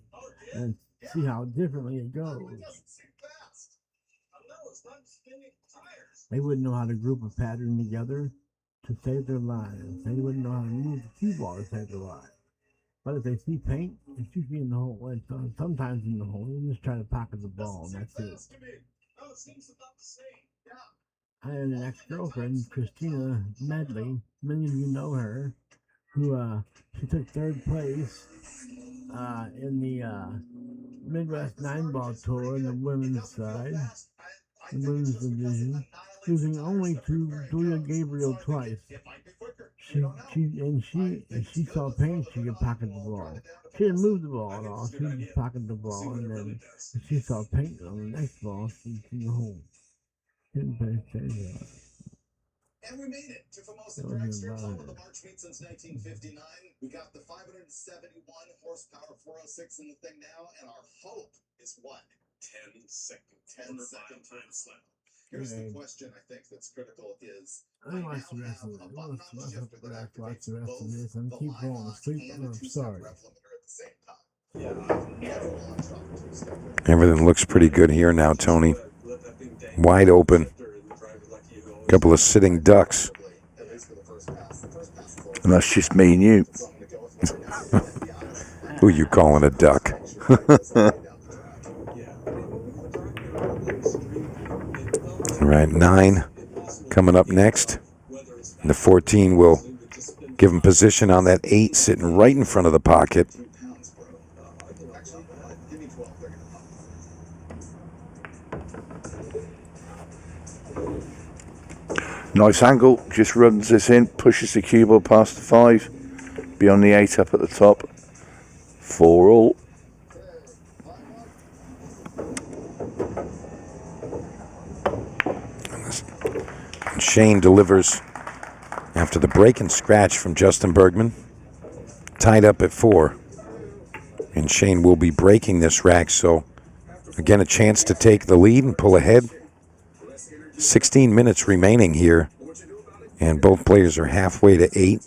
[SPEAKER 2] and see how differently it goes. They wouldn't know how to group a pattern together to save their lives. They wouldn't know how to move the cue ball to save their lives. But if they see paint, it's usually in the hole. Well, sometimes in the hole. You just try to pocket the ball, and that's it. I had an ex-girlfriend, Christina Medley. Many of you know her, who she took third place in the Midwest 9-ball tour in the women's side, the women's division, losing only to Julia Gabriel twice. If she saw paint, she could pocket the ball. She didn't move the ball at all. She just pocketed the ball, and then if she saw paint on the next ball, she'd see the hole. Didn't pay attention.
[SPEAKER 5] And we made it to Formosa Drag Strip, home of the March meet since 1959. We got the 571 horsepower 406 in the thing now, and our hope is what? 10 seconds. 10 seconds time slip. Here's the question I think that's critical is
[SPEAKER 2] I watched the rest of it. Watch the rest of this and keep falling asleep. I'm sorry.
[SPEAKER 1] Everything looks pretty good here now, Tony. Wide open. Couple of sitting ducks.
[SPEAKER 3] And that's just me and you.
[SPEAKER 1] Who you calling a duck? All right, 9 coming up next. And the 14 will give him position on that 8 sitting right in front of the pocket.
[SPEAKER 3] Nice angle, just runs this in, pushes the cue ball past the 5, beyond the 8 up at the top. 4 all.
[SPEAKER 1] And Shane delivers after the break and scratch from Justin Bergman. Tied up at 4. And Shane will be breaking this rack, so again a chance to take the lead and pull ahead. 16 minutes remaining here, and both players are halfway to 8.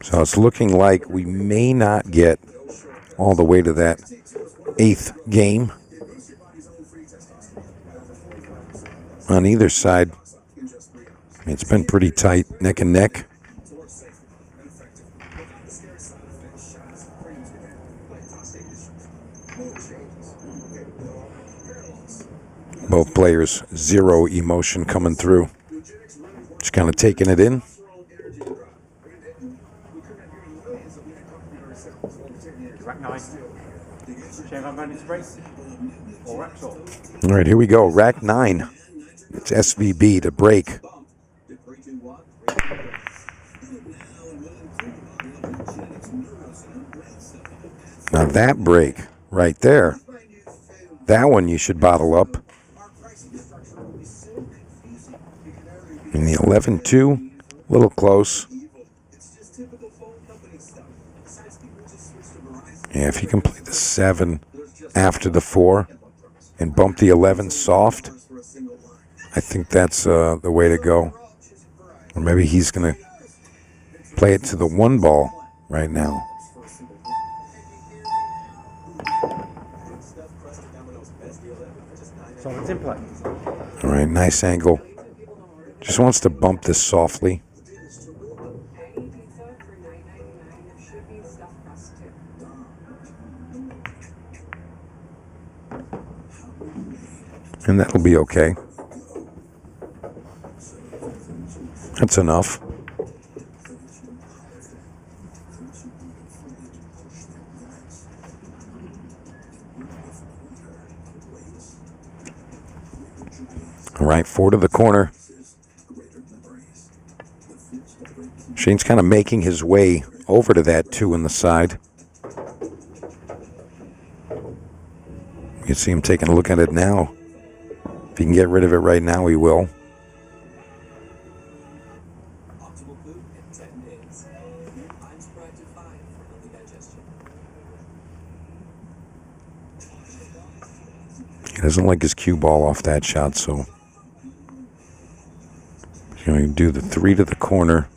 [SPEAKER 1] So it's looking like we may not get all the way to that 8th game. On either side, it's been pretty tight, neck and neck. Both players, zero emotion coming through. Just kind of taking it in. All right, here we go. Rack 9. It's SVB to break. Now that break right there, that one you should bottle up. And the 11-2, a little close. Yeah, if you can play the 7 after the 4 and bump the 11 soft, I think that's the way to go. Or maybe he's going to play it to the 1 ball right now.
[SPEAKER 8] So it's in play.
[SPEAKER 1] All right, nice angle. Just wants to bump this softly. And that'll be okay. That's enough. All right, 4 to the corner. Shane's kind of making his way over to that 2 in the side. You can see him taking a look at it now. If he can get rid of it right now, he will. He doesn't like his cue ball off that shot, so he's going to do the 3 to the corner.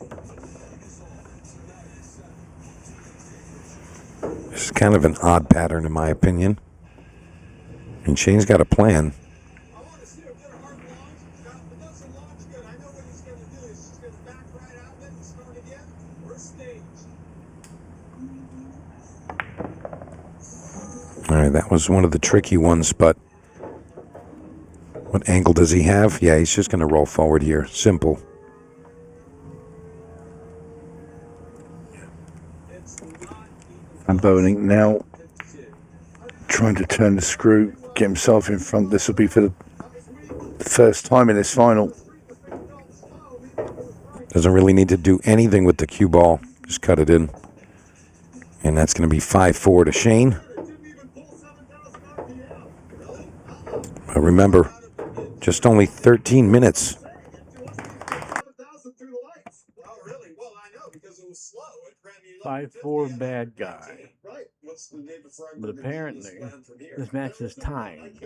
[SPEAKER 1] Just kind of an odd pattern in my opinion. And Shane's got a plan.
[SPEAKER 5] I want to see him get a hard launch. Now, if it doesn't launch good, I know what he's going to do. He's just going to back right out of it and start again. Or stage.
[SPEAKER 1] All right, that was one of the tricky ones, but what angle does he have? Yeah, he's just going to roll forward here. Simple.
[SPEAKER 3] Vanboening now trying to turn the screw, get himself in front. This will be for the first time in this final.
[SPEAKER 1] Doesn't really need to do anything with the cue ball. Just cut it in. And that's going to be 5-4 to Shane. But remember, just only 13 minutes.
[SPEAKER 5] 7,000 through the lights. Oh, really? Well, I know because it was slow. It ran me
[SPEAKER 2] 5-4 bad guy.
[SPEAKER 5] Right. What's the name of
[SPEAKER 2] But apparently, this match is timed,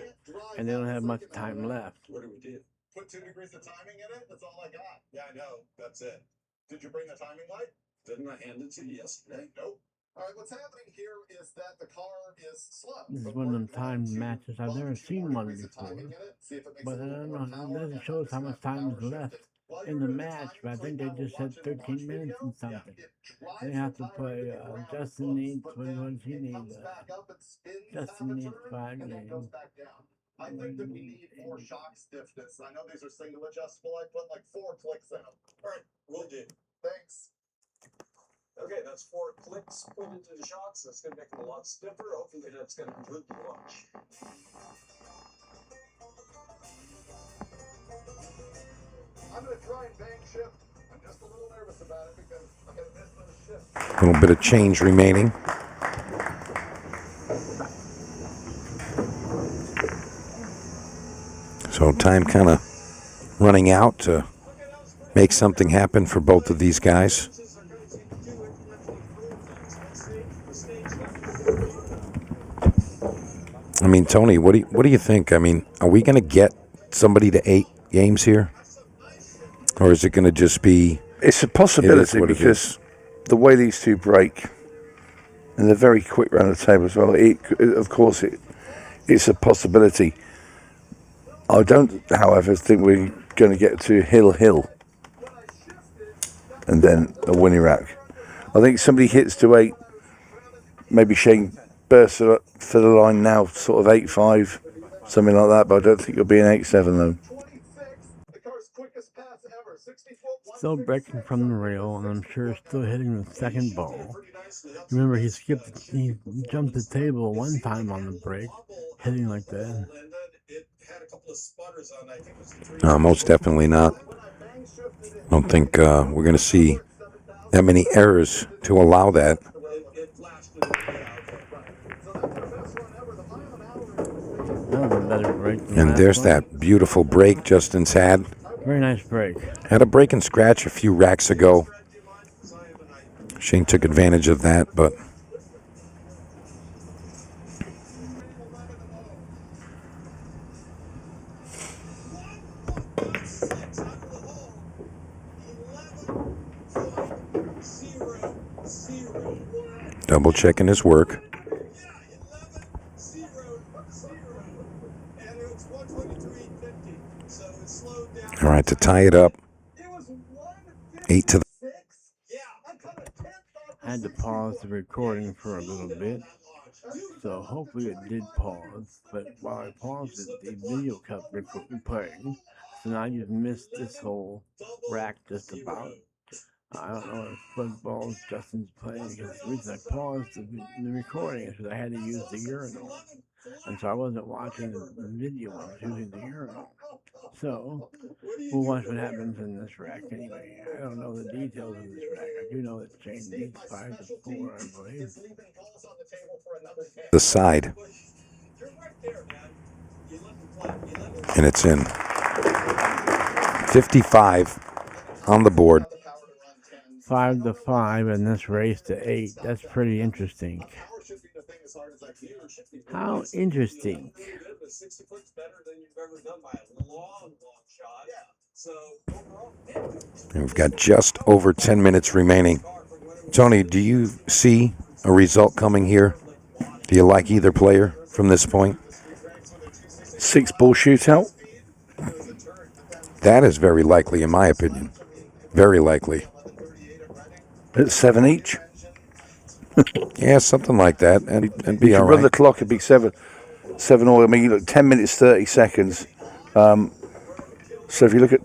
[SPEAKER 2] and they don't have much time left.
[SPEAKER 5] What do we do? Put 2 degrees of timing in it? That's all I got. Yeah, I know. That's it. Did you bring the timing light? Didn't I hand it to you yesterday? Nope. All right, what's happening here is that the car is slow.
[SPEAKER 2] This is one of them timed matches. I've never seen one before. But I don't know. It doesn't show us how much time is left in the match, but I think they just said 13 minutes and something. They have to play Justin needs, what does he need? Justin needs 5 games.
[SPEAKER 5] I think that we need more shock stiffness. I know these are single adjustable. I put like 4 clicks in them. All right, we'll do. Thanks. Okay, that's 4 clicks put into the shocks. That's going to make them a lot stiffer. Hopefully that's going to improve the launch. I'm going to try and bank shift. I'm just a little nervous about it because I'm going to miss those shifts.
[SPEAKER 1] A little bit of change remaining. So time kind of running out to make something happen for both of these guys. I mean, Tony, what do you think? I mean, are we going to get somebody to 8 games here? Or is it going to just be...
[SPEAKER 3] It's a possibility because the way these two break, and they're very quick around the table as well, of course it's a possibility. I don't, however, think we're going to get to Hill and then a winning rack. I think somebody hits to 8, maybe Shane bursts for the line now, sort of 8-5, something like that, but I don't think it'll be an 8-7 though.
[SPEAKER 2] Still breaking from the rail, and I'm sure still hitting the second ball. Remember, he jumped the table one time on the break, hitting like that.
[SPEAKER 1] Most definitely not. I don't think we're going to see that many errors to allow that.
[SPEAKER 2] That was a better break.
[SPEAKER 1] And there's that beautiful break Justin's had.
[SPEAKER 2] Very nice break.
[SPEAKER 1] Had a break and scratch a few racks ago. Shane took advantage of that, but... Double checking his work. All right, to tie it up. 8 to the...
[SPEAKER 2] I had to pause the recording for a little bit, so hopefully it did pause. But while I paused it, the video kept playing. So now you've missed this whole rack just about. I don't know if football Justin's playing because the reason I paused the recording is because I had to use the urinal. And so I wasn't watching the video, I was using the urinal. So, we'll watch what happens in this rack anyway. I don't know the details of this rack. I do know that Shane needs 5-4, I believe.
[SPEAKER 1] The side. And it's in. 55 on the board.
[SPEAKER 2] 5-5 and this race to 8. That's pretty interesting. How interesting.
[SPEAKER 1] And we've got just over 10 minutes remaining. Tony, do you see a result coming here Do you like either player from this point?
[SPEAKER 3] 6-ball shootout.
[SPEAKER 1] That is very likely, in my opinion. Very likely.
[SPEAKER 3] At 7 each.
[SPEAKER 1] Yeah, something like that. And be
[SPEAKER 3] You
[SPEAKER 1] all
[SPEAKER 3] could run the
[SPEAKER 1] right.
[SPEAKER 3] clock, it'd be 7 all. I mean, you look 10 minutes, 30 seconds. So if you look at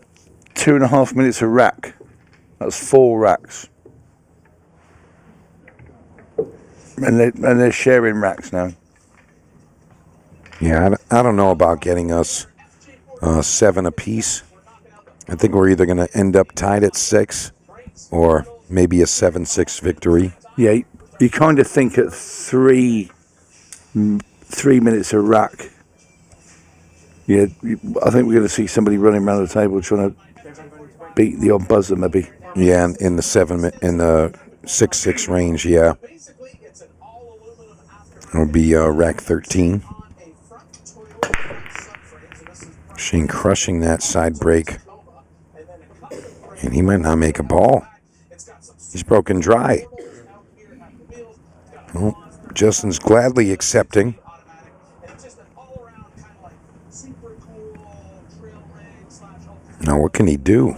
[SPEAKER 3] 2.5 minutes a rack, that's 4 racks. And they're sharing racks now.
[SPEAKER 1] Yeah, I don't know about getting us 7 apiece. I think we're either going to end up tied at 6 or maybe a 7-6 victory.
[SPEAKER 3] Yeah, you kind of think at 3 minutes a rack. Yeah, I think we're going to see somebody running around the table trying to beat the odd buzzer, maybe.
[SPEAKER 1] Yeah, in the 6-6 range. Yeah, it'll be rack 13. Shane crushing that side break, and he might not make a ball. He's broken dry. Well, Justin's gladly accepting. Now, what can he do?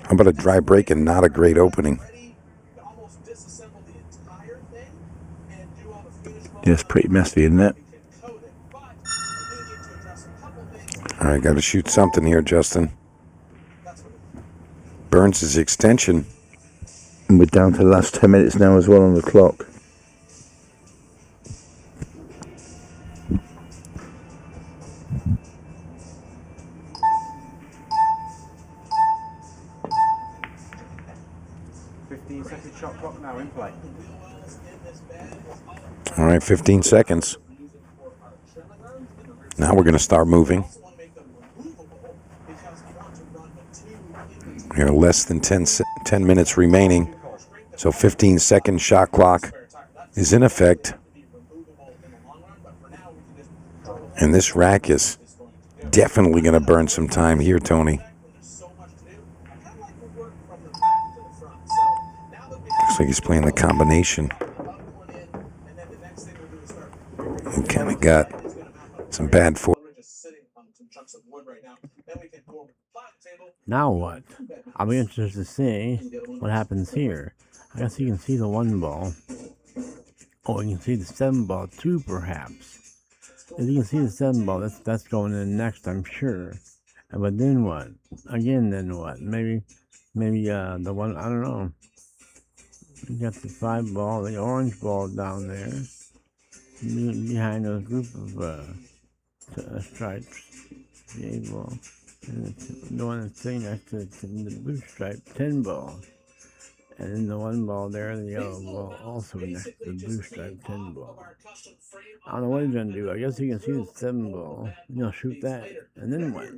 [SPEAKER 1] How about a dry break and not a great opening?
[SPEAKER 3] Yeah, it's pretty messy, isn't it?
[SPEAKER 1] All right, got to shoot something here, Justin. Burns his extension.
[SPEAKER 3] And we're down to the last 10 minutes now as well on the clock.
[SPEAKER 8] Shot clock now in play.
[SPEAKER 1] All right, 15 seconds. Now we're going to start moving. We are less than 10 minutes remaining. So 15-second shot clock is in effect. And this rack is definitely going to burn some time here, Tony. Looks like he's playing the combination. He kind of got some bad form.
[SPEAKER 2] Now what? I'll be interested to see what happens here. I guess you can see the 1 ball. Oh, you can see the 7 ball too, perhaps. If you can see the 7 ball, that's going in next, I'm sure. But then what? Again, then what? Maybe the one, I don't know. You got the 5 ball, the orange ball down there, behind those group of stripes. The 8 ball. And the one that's sitting next to the blue stripe, 10 ball. And then the 1 ball there, the yellow ball, also next to the blue stripe, 10 ball. I don't know what he's going to do. I guess he can see the 7 ball. He'll shoot that. And then what?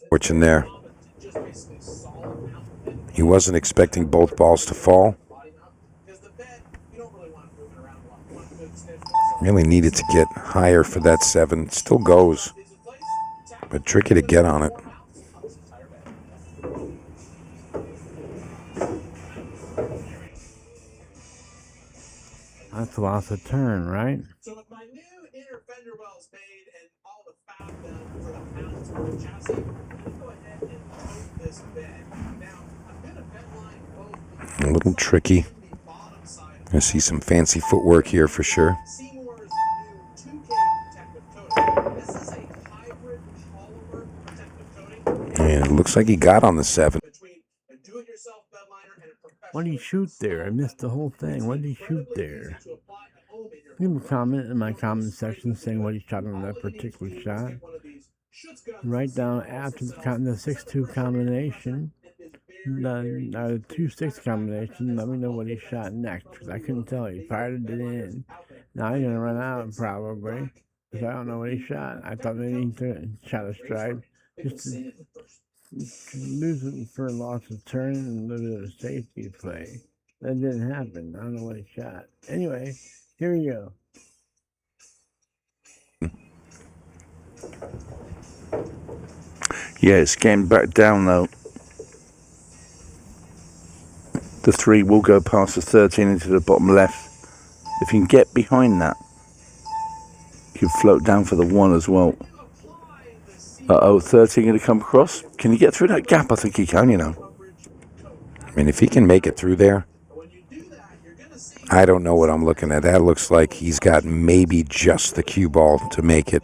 [SPEAKER 1] Fortune there. He wasn't expecting both balls to fall. Really needed to get higher for that 7. Still goes, but tricky to get on it.
[SPEAKER 2] That's lost a turn, right?
[SPEAKER 5] So with my new inner fender wells made and all the fab done for the pounds for the chassis, I'm going to go ahead and coat this bed. Now, I'm going to bed line both
[SPEAKER 1] A little tricky. I see some fancy footwork here for sure.
[SPEAKER 5] Seymour's new 2K protective coating. This is a hybrid polymer protective coating.
[SPEAKER 1] And it looks like he got on the 7.
[SPEAKER 5] Between a do-it-yourself bed liner and a professional.
[SPEAKER 2] What did he shoot there? I missed the whole thing. What did he shoot there? Leave a comment in my comment section saying what he shot on that particular shot. Right down after the 6-2 combination, the 2-6 combination, let me know what he shot next, because I couldn't tell. He fired it in. Now he's going to run out probably, because I don't know what he shot. I thought maybe he shot a stripe. Just to lose it for a loss of turn and a little bit of safety play. That didn't happen. I don't know what he shot. Anyway, here we go.
[SPEAKER 3] Yeah, it's getting back down though. The 3 will go past the 13 into the bottom left. If you can get behind that, you can float down for the 1 as well. 13 going to come across. Can he get through that gap? I think he can, you know.
[SPEAKER 1] I mean, if he can make it through there, I don't know what I'm looking at. That looks like he's got maybe just the cue ball to make it.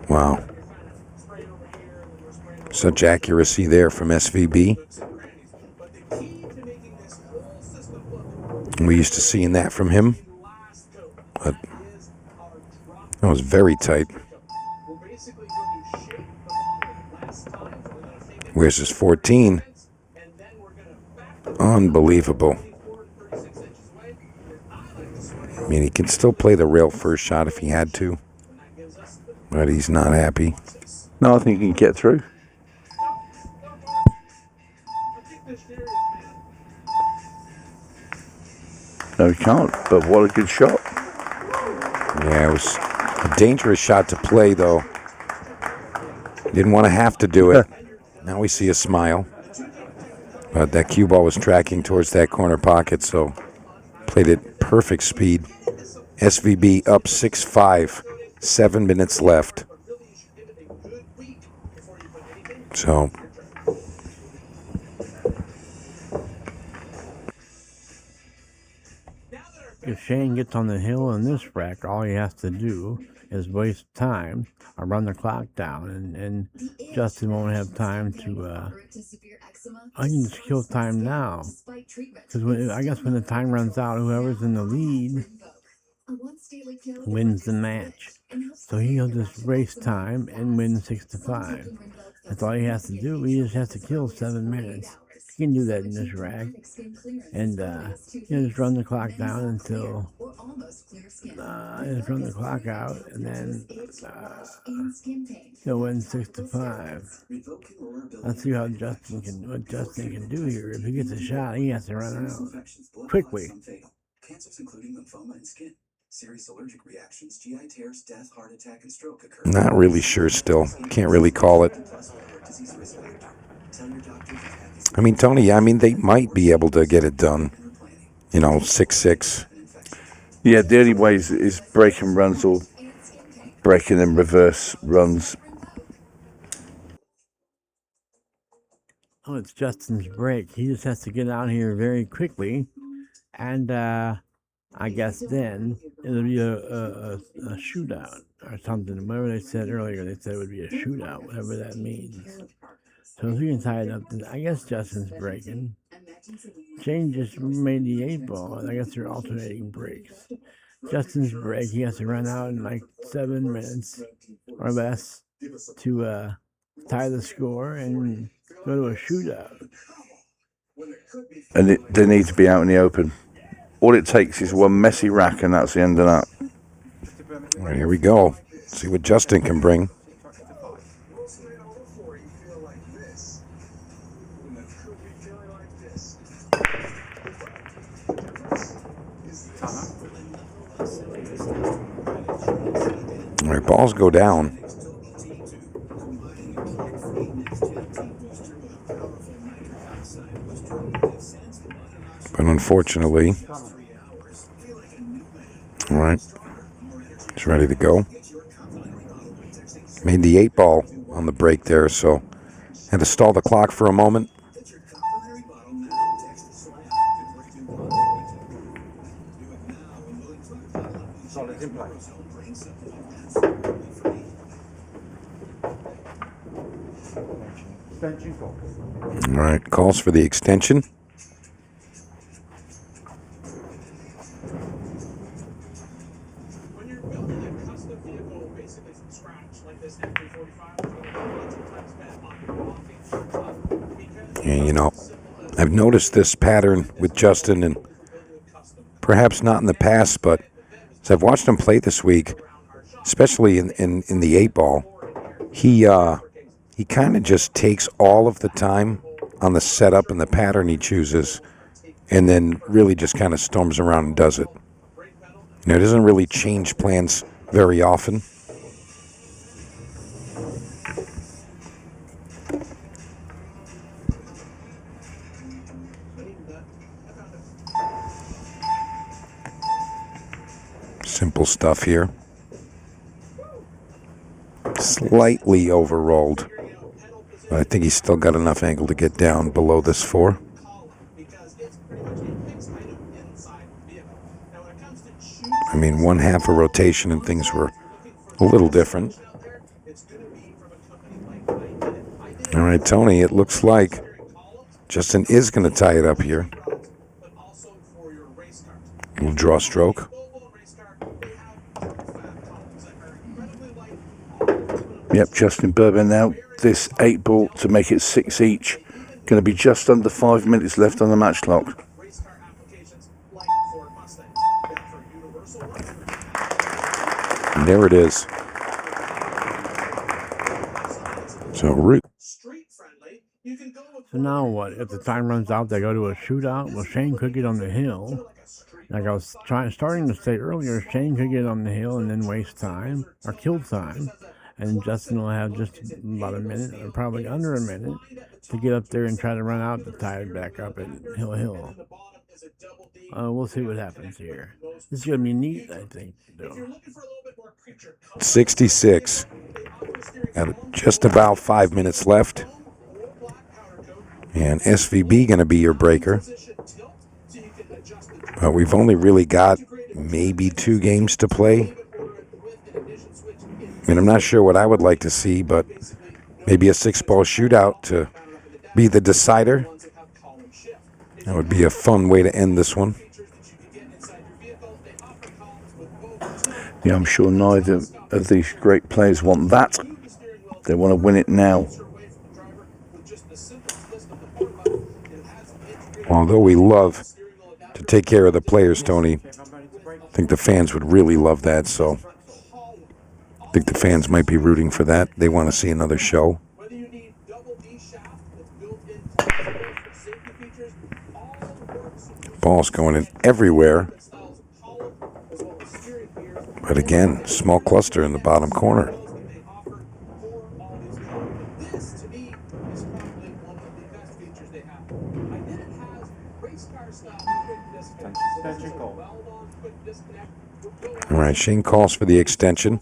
[SPEAKER 1] Wow. Such accuracy there from SVB. We're used to seeing that from him. But that was very tight. Where's his 14? Unbelievable. I mean, he can still play the rail first shot if he had to. But he's not happy.
[SPEAKER 3] No, I think he can get through. No, he can't, but what a good shot.
[SPEAKER 1] Yeah, it was a dangerous shot to play, though. Didn't want to have to do it. Now we see a smile. But that cue ball was tracking towards that corner pocket, so played at perfect speed. SVB up 6-5, 7 minutes left. So
[SPEAKER 2] if Shane gets on the hill in this wreck, all he has to do is waste time or run the clock down, and Justin won't have time to. I can just kill time now, because I guess when the time runs out, whoever's in the lead wins the match. So he'll just waste time and win 6-5. That's all he has to do. He just has to kill 7 minutes. He can do that in this rack, and he'll just run the clock down until just run the clock out, and then he'll win 6-5. Let's see what Justin can do here. If he gets a shot, he has to run out quickly.
[SPEAKER 9] Cancers including lymphoma and skin. Serious allergic reactions, GI tears, death, heart attack, and stroke occur.
[SPEAKER 1] not really sure still. Can't really call it. I mean, Tony, they might be able to get it done. 6-6.
[SPEAKER 3] Yeah, the only way is breaking runs or breaking in reverse runs.
[SPEAKER 2] Oh, it's Justin's break. He just has to get out here very quickly, and I guess then it'll be a shootout or something. Whatever they said earlier, they said it would be a shootout, whatever that means. So if we can tie it up, then I guess Justin's breaking. Shane just made the 8 ball. I guess they're alternating breaks. Justin's break, he has to run out in like 7 minutes or less to tie the score and go to a shootout.
[SPEAKER 3] And they need to be out in the open. All it takes is one messy rack, and that's the end of that.
[SPEAKER 1] All right, here we go. See what Justin can bring. All right, balls go down. But unfortunately, all right, it's ready to go. Made the 8 ball on the break there, so had to stall the clock for a moment.
[SPEAKER 8] Solid in play. Extension call.
[SPEAKER 1] All right, calls for the extension.
[SPEAKER 5] When you're building a custom vehicle basically from scratch, like this F345, lots of times spent on
[SPEAKER 1] And I've noticed this pattern with Justin, and perhaps not in the past, but as I've watched him play this week, especially in the 8 ball, he kind of just takes all of the time on the setup and the pattern he chooses, and then really just kind of storms around and does it. He doesn't really change plans very often. single stuff here. Slightly overrolled. But I think he's still got enough angle to get down below this 4. I mean, 1/2 a rotation and things were a little different. All right, Tony, it looks like Justin is going to tie it up here. Little draw stroke.
[SPEAKER 3] Yep, Justin Bergman now. This 8 ball to make it 6 each. Going to be just under 5 minutes left on the match clock.
[SPEAKER 1] And there it is. So
[SPEAKER 2] now what? If the time runs out, they go to a shootout. Well, Shane could get on the hill. Like I was starting to say earlier, Shane could get on the hill and then waste time or kill time. And Justin will have just about a minute, or probably under a minute, to get up there and try to run out to tie it back up at Hill. We'll see what happens here. This is going to be neat, I think, though.
[SPEAKER 1] 66. Got just about 5 minutes left. And SVB going to be your breaker. But we've only really got maybe 2 games to play. I mean, I'm not sure what I would like to see, but maybe a 6-ball shootout to be the decider. That would be a fun way to end this one.
[SPEAKER 3] Yeah, I'm sure neither of these great players want that. They want to win it now.
[SPEAKER 1] Although we love to take care of the players, Tony, I think the fans would really love that, so I think the fans might be rooting for that. They want to see another show. Ball's going in everywhere. But again, small cluster in the bottom corner. All right, Shane calls for the extension.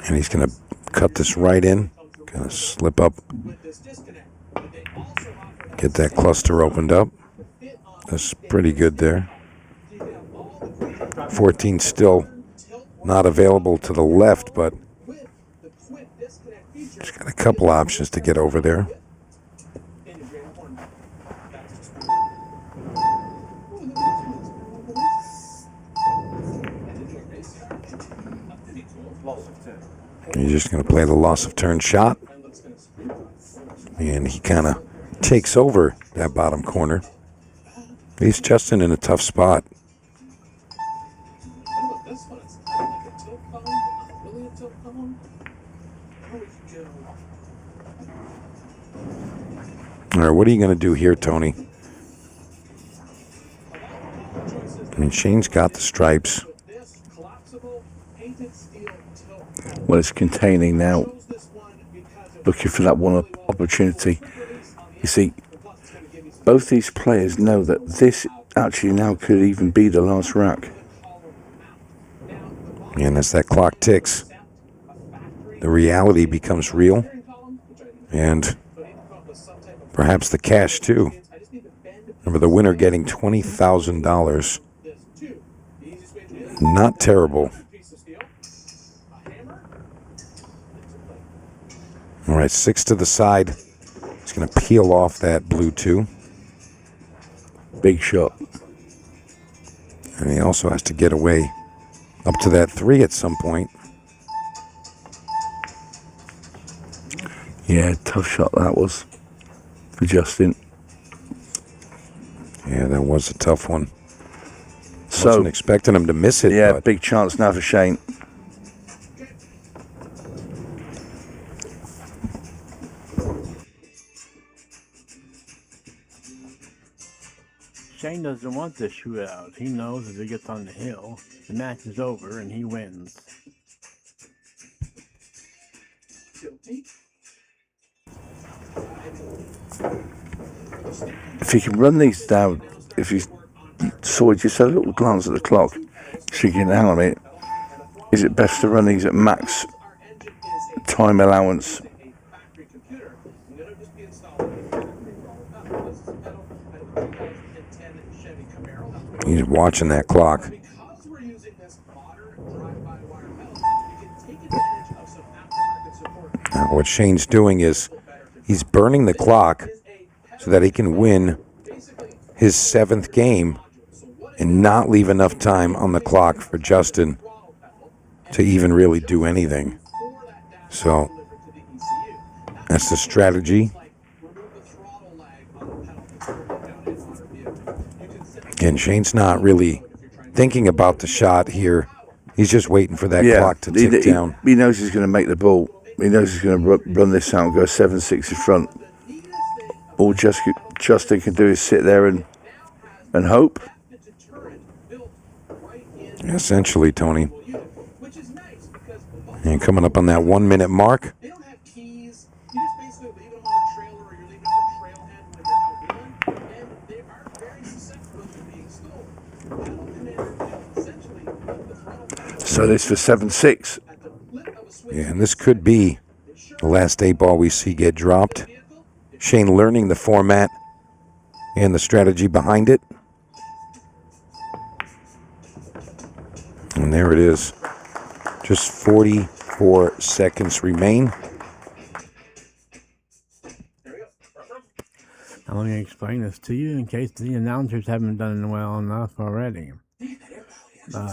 [SPEAKER 1] And he's going to cut this right in. Going to slip up. Get that cluster opened up. That's pretty good there. 14 still not available to the left, but just got a couple options to get over there. He's just going to play the loss of turn shot. And he kind of takes over that bottom corner. He's Justin in a tough spot. All right, what are you going to do here, Tony? I mean, Shane's got the stripes.
[SPEAKER 3] Well, it's containing now. Looking for that one opportunity. You see, both these players know that this actually now could even be the last rack.
[SPEAKER 1] And as that clock ticks, the reality becomes real. And perhaps the cash, too. Remember, the winner getting $20,000. Not terrible. All right, 6 to the side. He's going to peel off that blue 2.
[SPEAKER 3] Big shot.
[SPEAKER 1] And he also has to get away up to that 3 at some point.
[SPEAKER 3] Yeah, tough shot that was for Justin.
[SPEAKER 1] Yeah, that was a tough one.
[SPEAKER 3] So,
[SPEAKER 1] wasn't expecting him to miss it.
[SPEAKER 3] Yeah,
[SPEAKER 1] but
[SPEAKER 3] big chance now for Shane.
[SPEAKER 2] Shane doesn't want this shootout. He knows if he gets on the hill, the match is over and he wins.
[SPEAKER 3] If he can run these down, if he's So he just had a little glance at the clock, thinking, hang on a minute, is it best to run these at max time allowance?
[SPEAKER 1] He's watching that clock. Now, what Shane's doing is he's burning the clock so that he can win his 7th game and not leave enough time on the clock for Justin to even really do anything. So that's the strategy. Again, Shane's not really thinking about the shot here. He's just waiting for that clock to tick down.
[SPEAKER 3] He knows he's going to make the ball. He knows he's going to run this out and go 7-6 in front. All Justin can do is sit there and hope.
[SPEAKER 1] Essentially, Tony. And coming up on that 1 minute mark.
[SPEAKER 3] So this for 7-6.
[SPEAKER 1] Yeah, and this could be the last 8 ball we see get dropped. Shane learning the format and the strategy behind it. And there it is. Just 44 seconds remain.
[SPEAKER 2] Now let me explain this to you in case the announcers haven't done well enough already.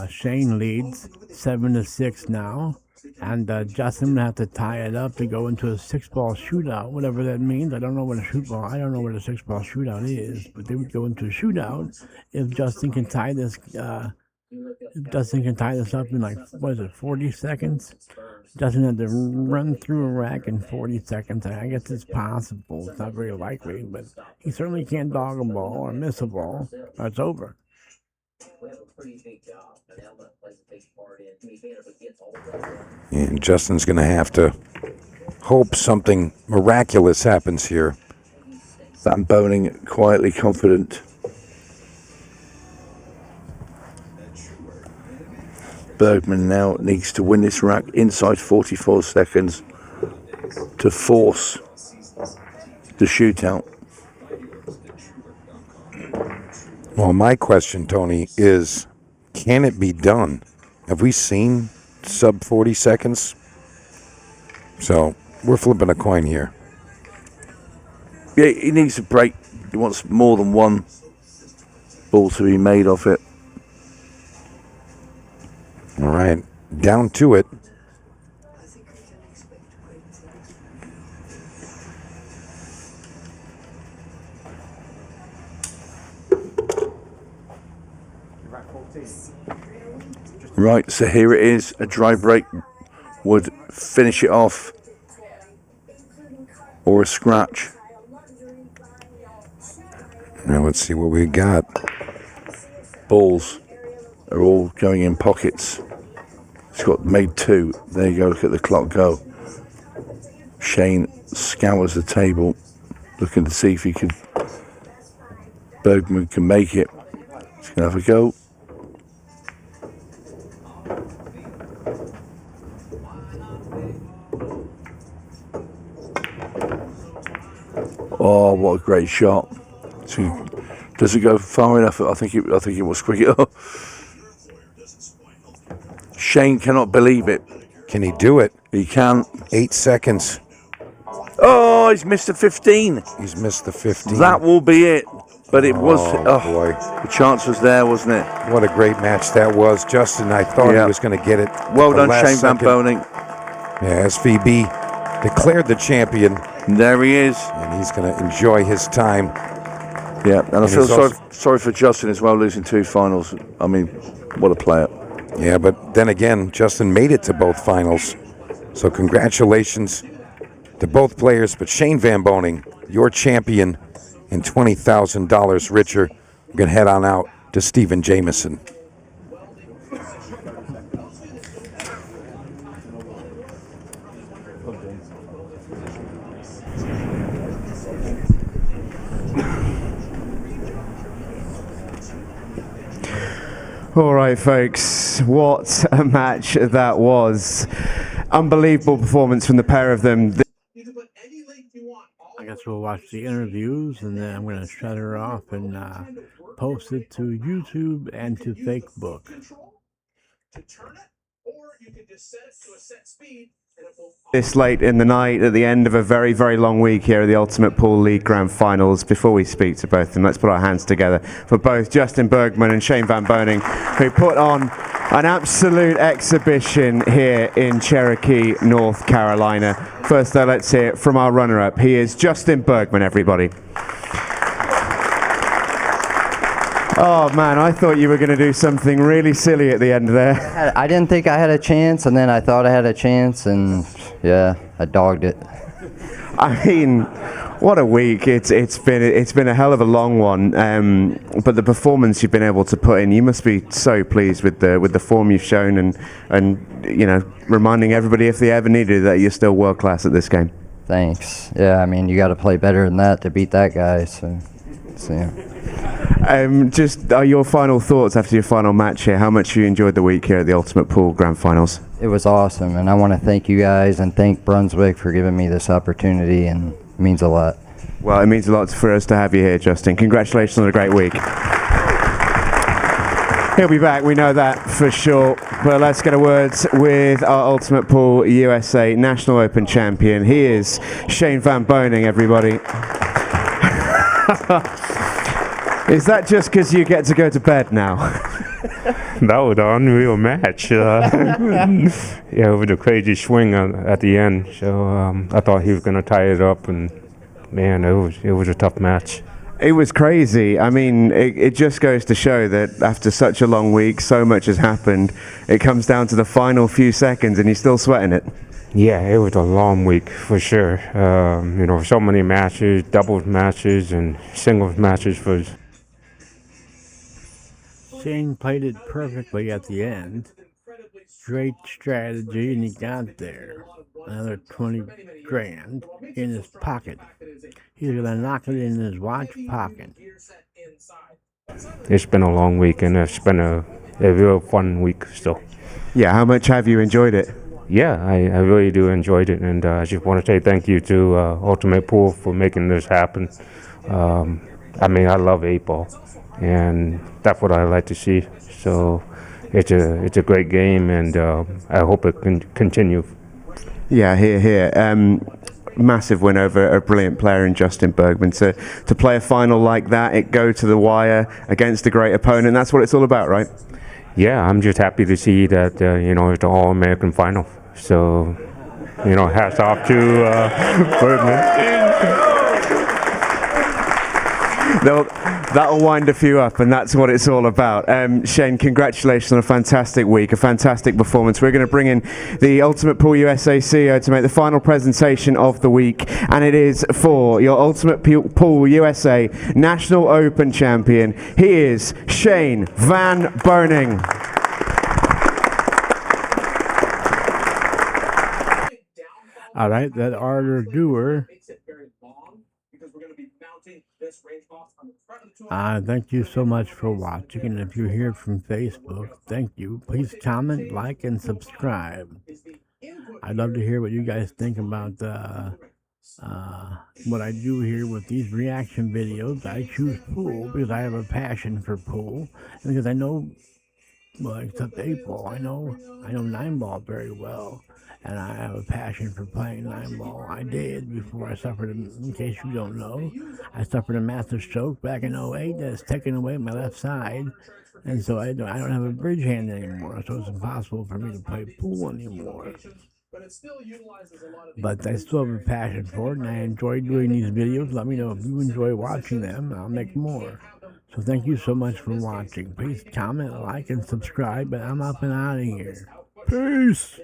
[SPEAKER 2] Shane leads 7-6 now, and Justin will have to tie it up to go into a 6-ball shootout, whatever that means. I don't know what a 6-ball shootout is, but they would go into a shootout if Justin can tie this. If Justin can tie this up in 40 seconds. Justin had to run through a rack in 40 seconds. I guess it's possible. It's not very likely, but he certainly can't dog a ball or miss a ball, or it's over.
[SPEAKER 1] And Justin's going to have to hope something miraculous happens here.
[SPEAKER 3] Vanboening quietly confident. Bergman now needs to win this rack inside 44 seconds to force the shootout.
[SPEAKER 1] Well, my question, Tony, is can it be done? Have we seen sub 40 seconds? So we're flipping a coin here.
[SPEAKER 3] Yeah, he needs a break. He wants more than one ball to be made of it.
[SPEAKER 1] All right, down to it.
[SPEAKER 3] Right, so here it is. A dry break would finish it off, or a scratch.
[SPEAKER 1] Now let's see what we got.
[SPEAKER 3] Balls are all going in pockets. It's got made 2. There you go, look at the clock go. Shane scours the table, looking to see if Bergman can make it. He's going to have a go. Oh, what a great shot. So, does it go far enough? I think it was quick enough. Shane cannot believe it.
[SPEAKER 1] Can he do it?
[SPEAKER 3] He can.
[SPEAKER 1] 8 seconds.
[SPEAKER 3] Oh, he's missed the 15.
[SPEAKER 1] He's missed the 15.
[SPEAKER 3] That will be it. But it was. Oh,
[SPEAKER 1] boy.
[SPEAKER 3] The chance was there, wasn't it?
[SPEAKER 1] What a great match that was. Justin, I thought he was going to get it.
[SPEAKER 3] Well done, Shane Vanboening.
[SPEAKER 1] Yeah, SVB declared the champion.
[SPEAKER 3] And there he is.
[SPEAKER 1] And he's going to enjoy his time.
[SPEAKER 3] Yeah, and I feel sorry for Justin as well, losing 2 finals. I mean, what a player.
[SPEAKER 1] Yeah, but then again, Justin made it to both finals. So congratulations to both players. But Shane Vanboening, your champion, and $20,000 richer. We're going to head on out to Stephen Jameson.
[SPEAKER 10] All right, folks, what a match that was. Unbelievable performance from the pair of them.
[SPEAKER 2] I guess we'll watch the interviews and then I'm going to shut her off and post it to YouTube and to Facebook.
[SPEAKER 5] To turn it, or you can just set it to a set speed and it will.
[SPEAKER 10] This late in the night at the end of a very, very long week here at the Ultimate Pool League Grand Finals. Before we speak to both of them, let's put our hands together for both Justin Bergman and Shane Vanboening, who put on an absolute exhibition here in Cherokee, North Carolina. First, though, let's hear it from our runner-up. He is Justin Bergman, everybody. Oh man, I thought you were going to do something really silly at the end there.
[SPEAKER 11] I didn't think I had a chance, and then I thought I had a chance, and yeah, I dogged it.
[SPEAKER 10] I mean, what a week! It's been a hell of a long one. But the performance you've been able to put in, you must be so pleased with the form you've shown, and you know, reminding everybody if they ever needed that you're still world class at this game.
[SPEAKER 11] Thanks. Yeah, I mean, you got to play better than that to beat that guy. So yeah.
[SPEAKER 10] Just your final thoughts after your final match here. How much you enjoyed the week here at the Ultimate Pool Grand Finals?
[SPEAKER 11] It was awesome, and I want to thank you guys and thank Brunswick for giving me this opportunity, and it means a lot.
[SPEAKER 10] Well, it means a lot for us to have you here, Justin. Congratulations on a great week. He'll be back, we know that for sure. But let's get a word with our Ultimate Pool USA National Open champion. He is Shane Vanboening, everybody. Is that just because you get to go to bed now?
[SPEAKER 12] That was an unreal match. Yeah, with a crazy swing at the end. So I thought he was going to tie it up, and man, it was a tough match.
[SPEAKER 10] It was crazy. I mean, it just goes to show that after such a long week, so much has happened. It comes down to the final few seconds, and he's still sweating it.
[SPEAKER 12] Yeah, it was a long week for sure. You know, so many matches, doubles matches, and singles matches for.
[SPEAKER 2] Shane played it perfectly at the end. Great strategy, and he got there. Another 20 grand in his pocket. He's going to knock it in his watch pocket.
[SPEAKER 12] It's been a long week, and it's been a real fun week still.
[SPEAKER 10] Yeah, how much have you enjoyed it?
[SPEAKER 12] Yeah, I really do enjoyed it, and I just want to say thank you to Ultimate Pool for making this happen. I mean, I love 8-ball, and that's what I like to see. So it's a great game, and I hope it can continue.
[SPEAKER 10] Yeah, here. Massive win over a brilliant player in Justin Bergman. To play a final like that, it go to the wire against a great opponent, that's what it's all about, right?
[SPEAKER 12] Yeah, I'm just happy to see that, you know, it's the All-American final. So, you know, hats off to Bergman.
[SPEAKER 10] That'll wind a few up, and that's what it's all about. Shane, congratulations on a fantastic week, a fantastic performance. We're going to bring in the Ultimate Pool USA CEO to make the final presentation of the week, and it is for your Ultimate Pool USA National Open champion. He is Shane Vanboening.
[SPEAKER 2] All right, that order doer. Thank you so much for watching, and if you're here from Facebook, thank you. Please comment, like, and subscribe. I'd love to hear what you guys think about what I do here with these reaction videos. I choose pool because I have a passion for pool, and because I know, well, except 8-ball, I know 9-ball very well. And I have a passion for playing 9-ball. I did before I suffered, in case you don't know, I suffered a massive stroke back in 2008 that's taken away my left side. And so I don't have a bridge hand anymore, so it's impossible for me to play pool anymore. But I still have a passion for it, and I enjoy doing these videos. Let me know if you enjoy watching them, and I'll make more. So thank you so much for watching. Please comment, like, and subscribe, and I'm up and out of here. Peace!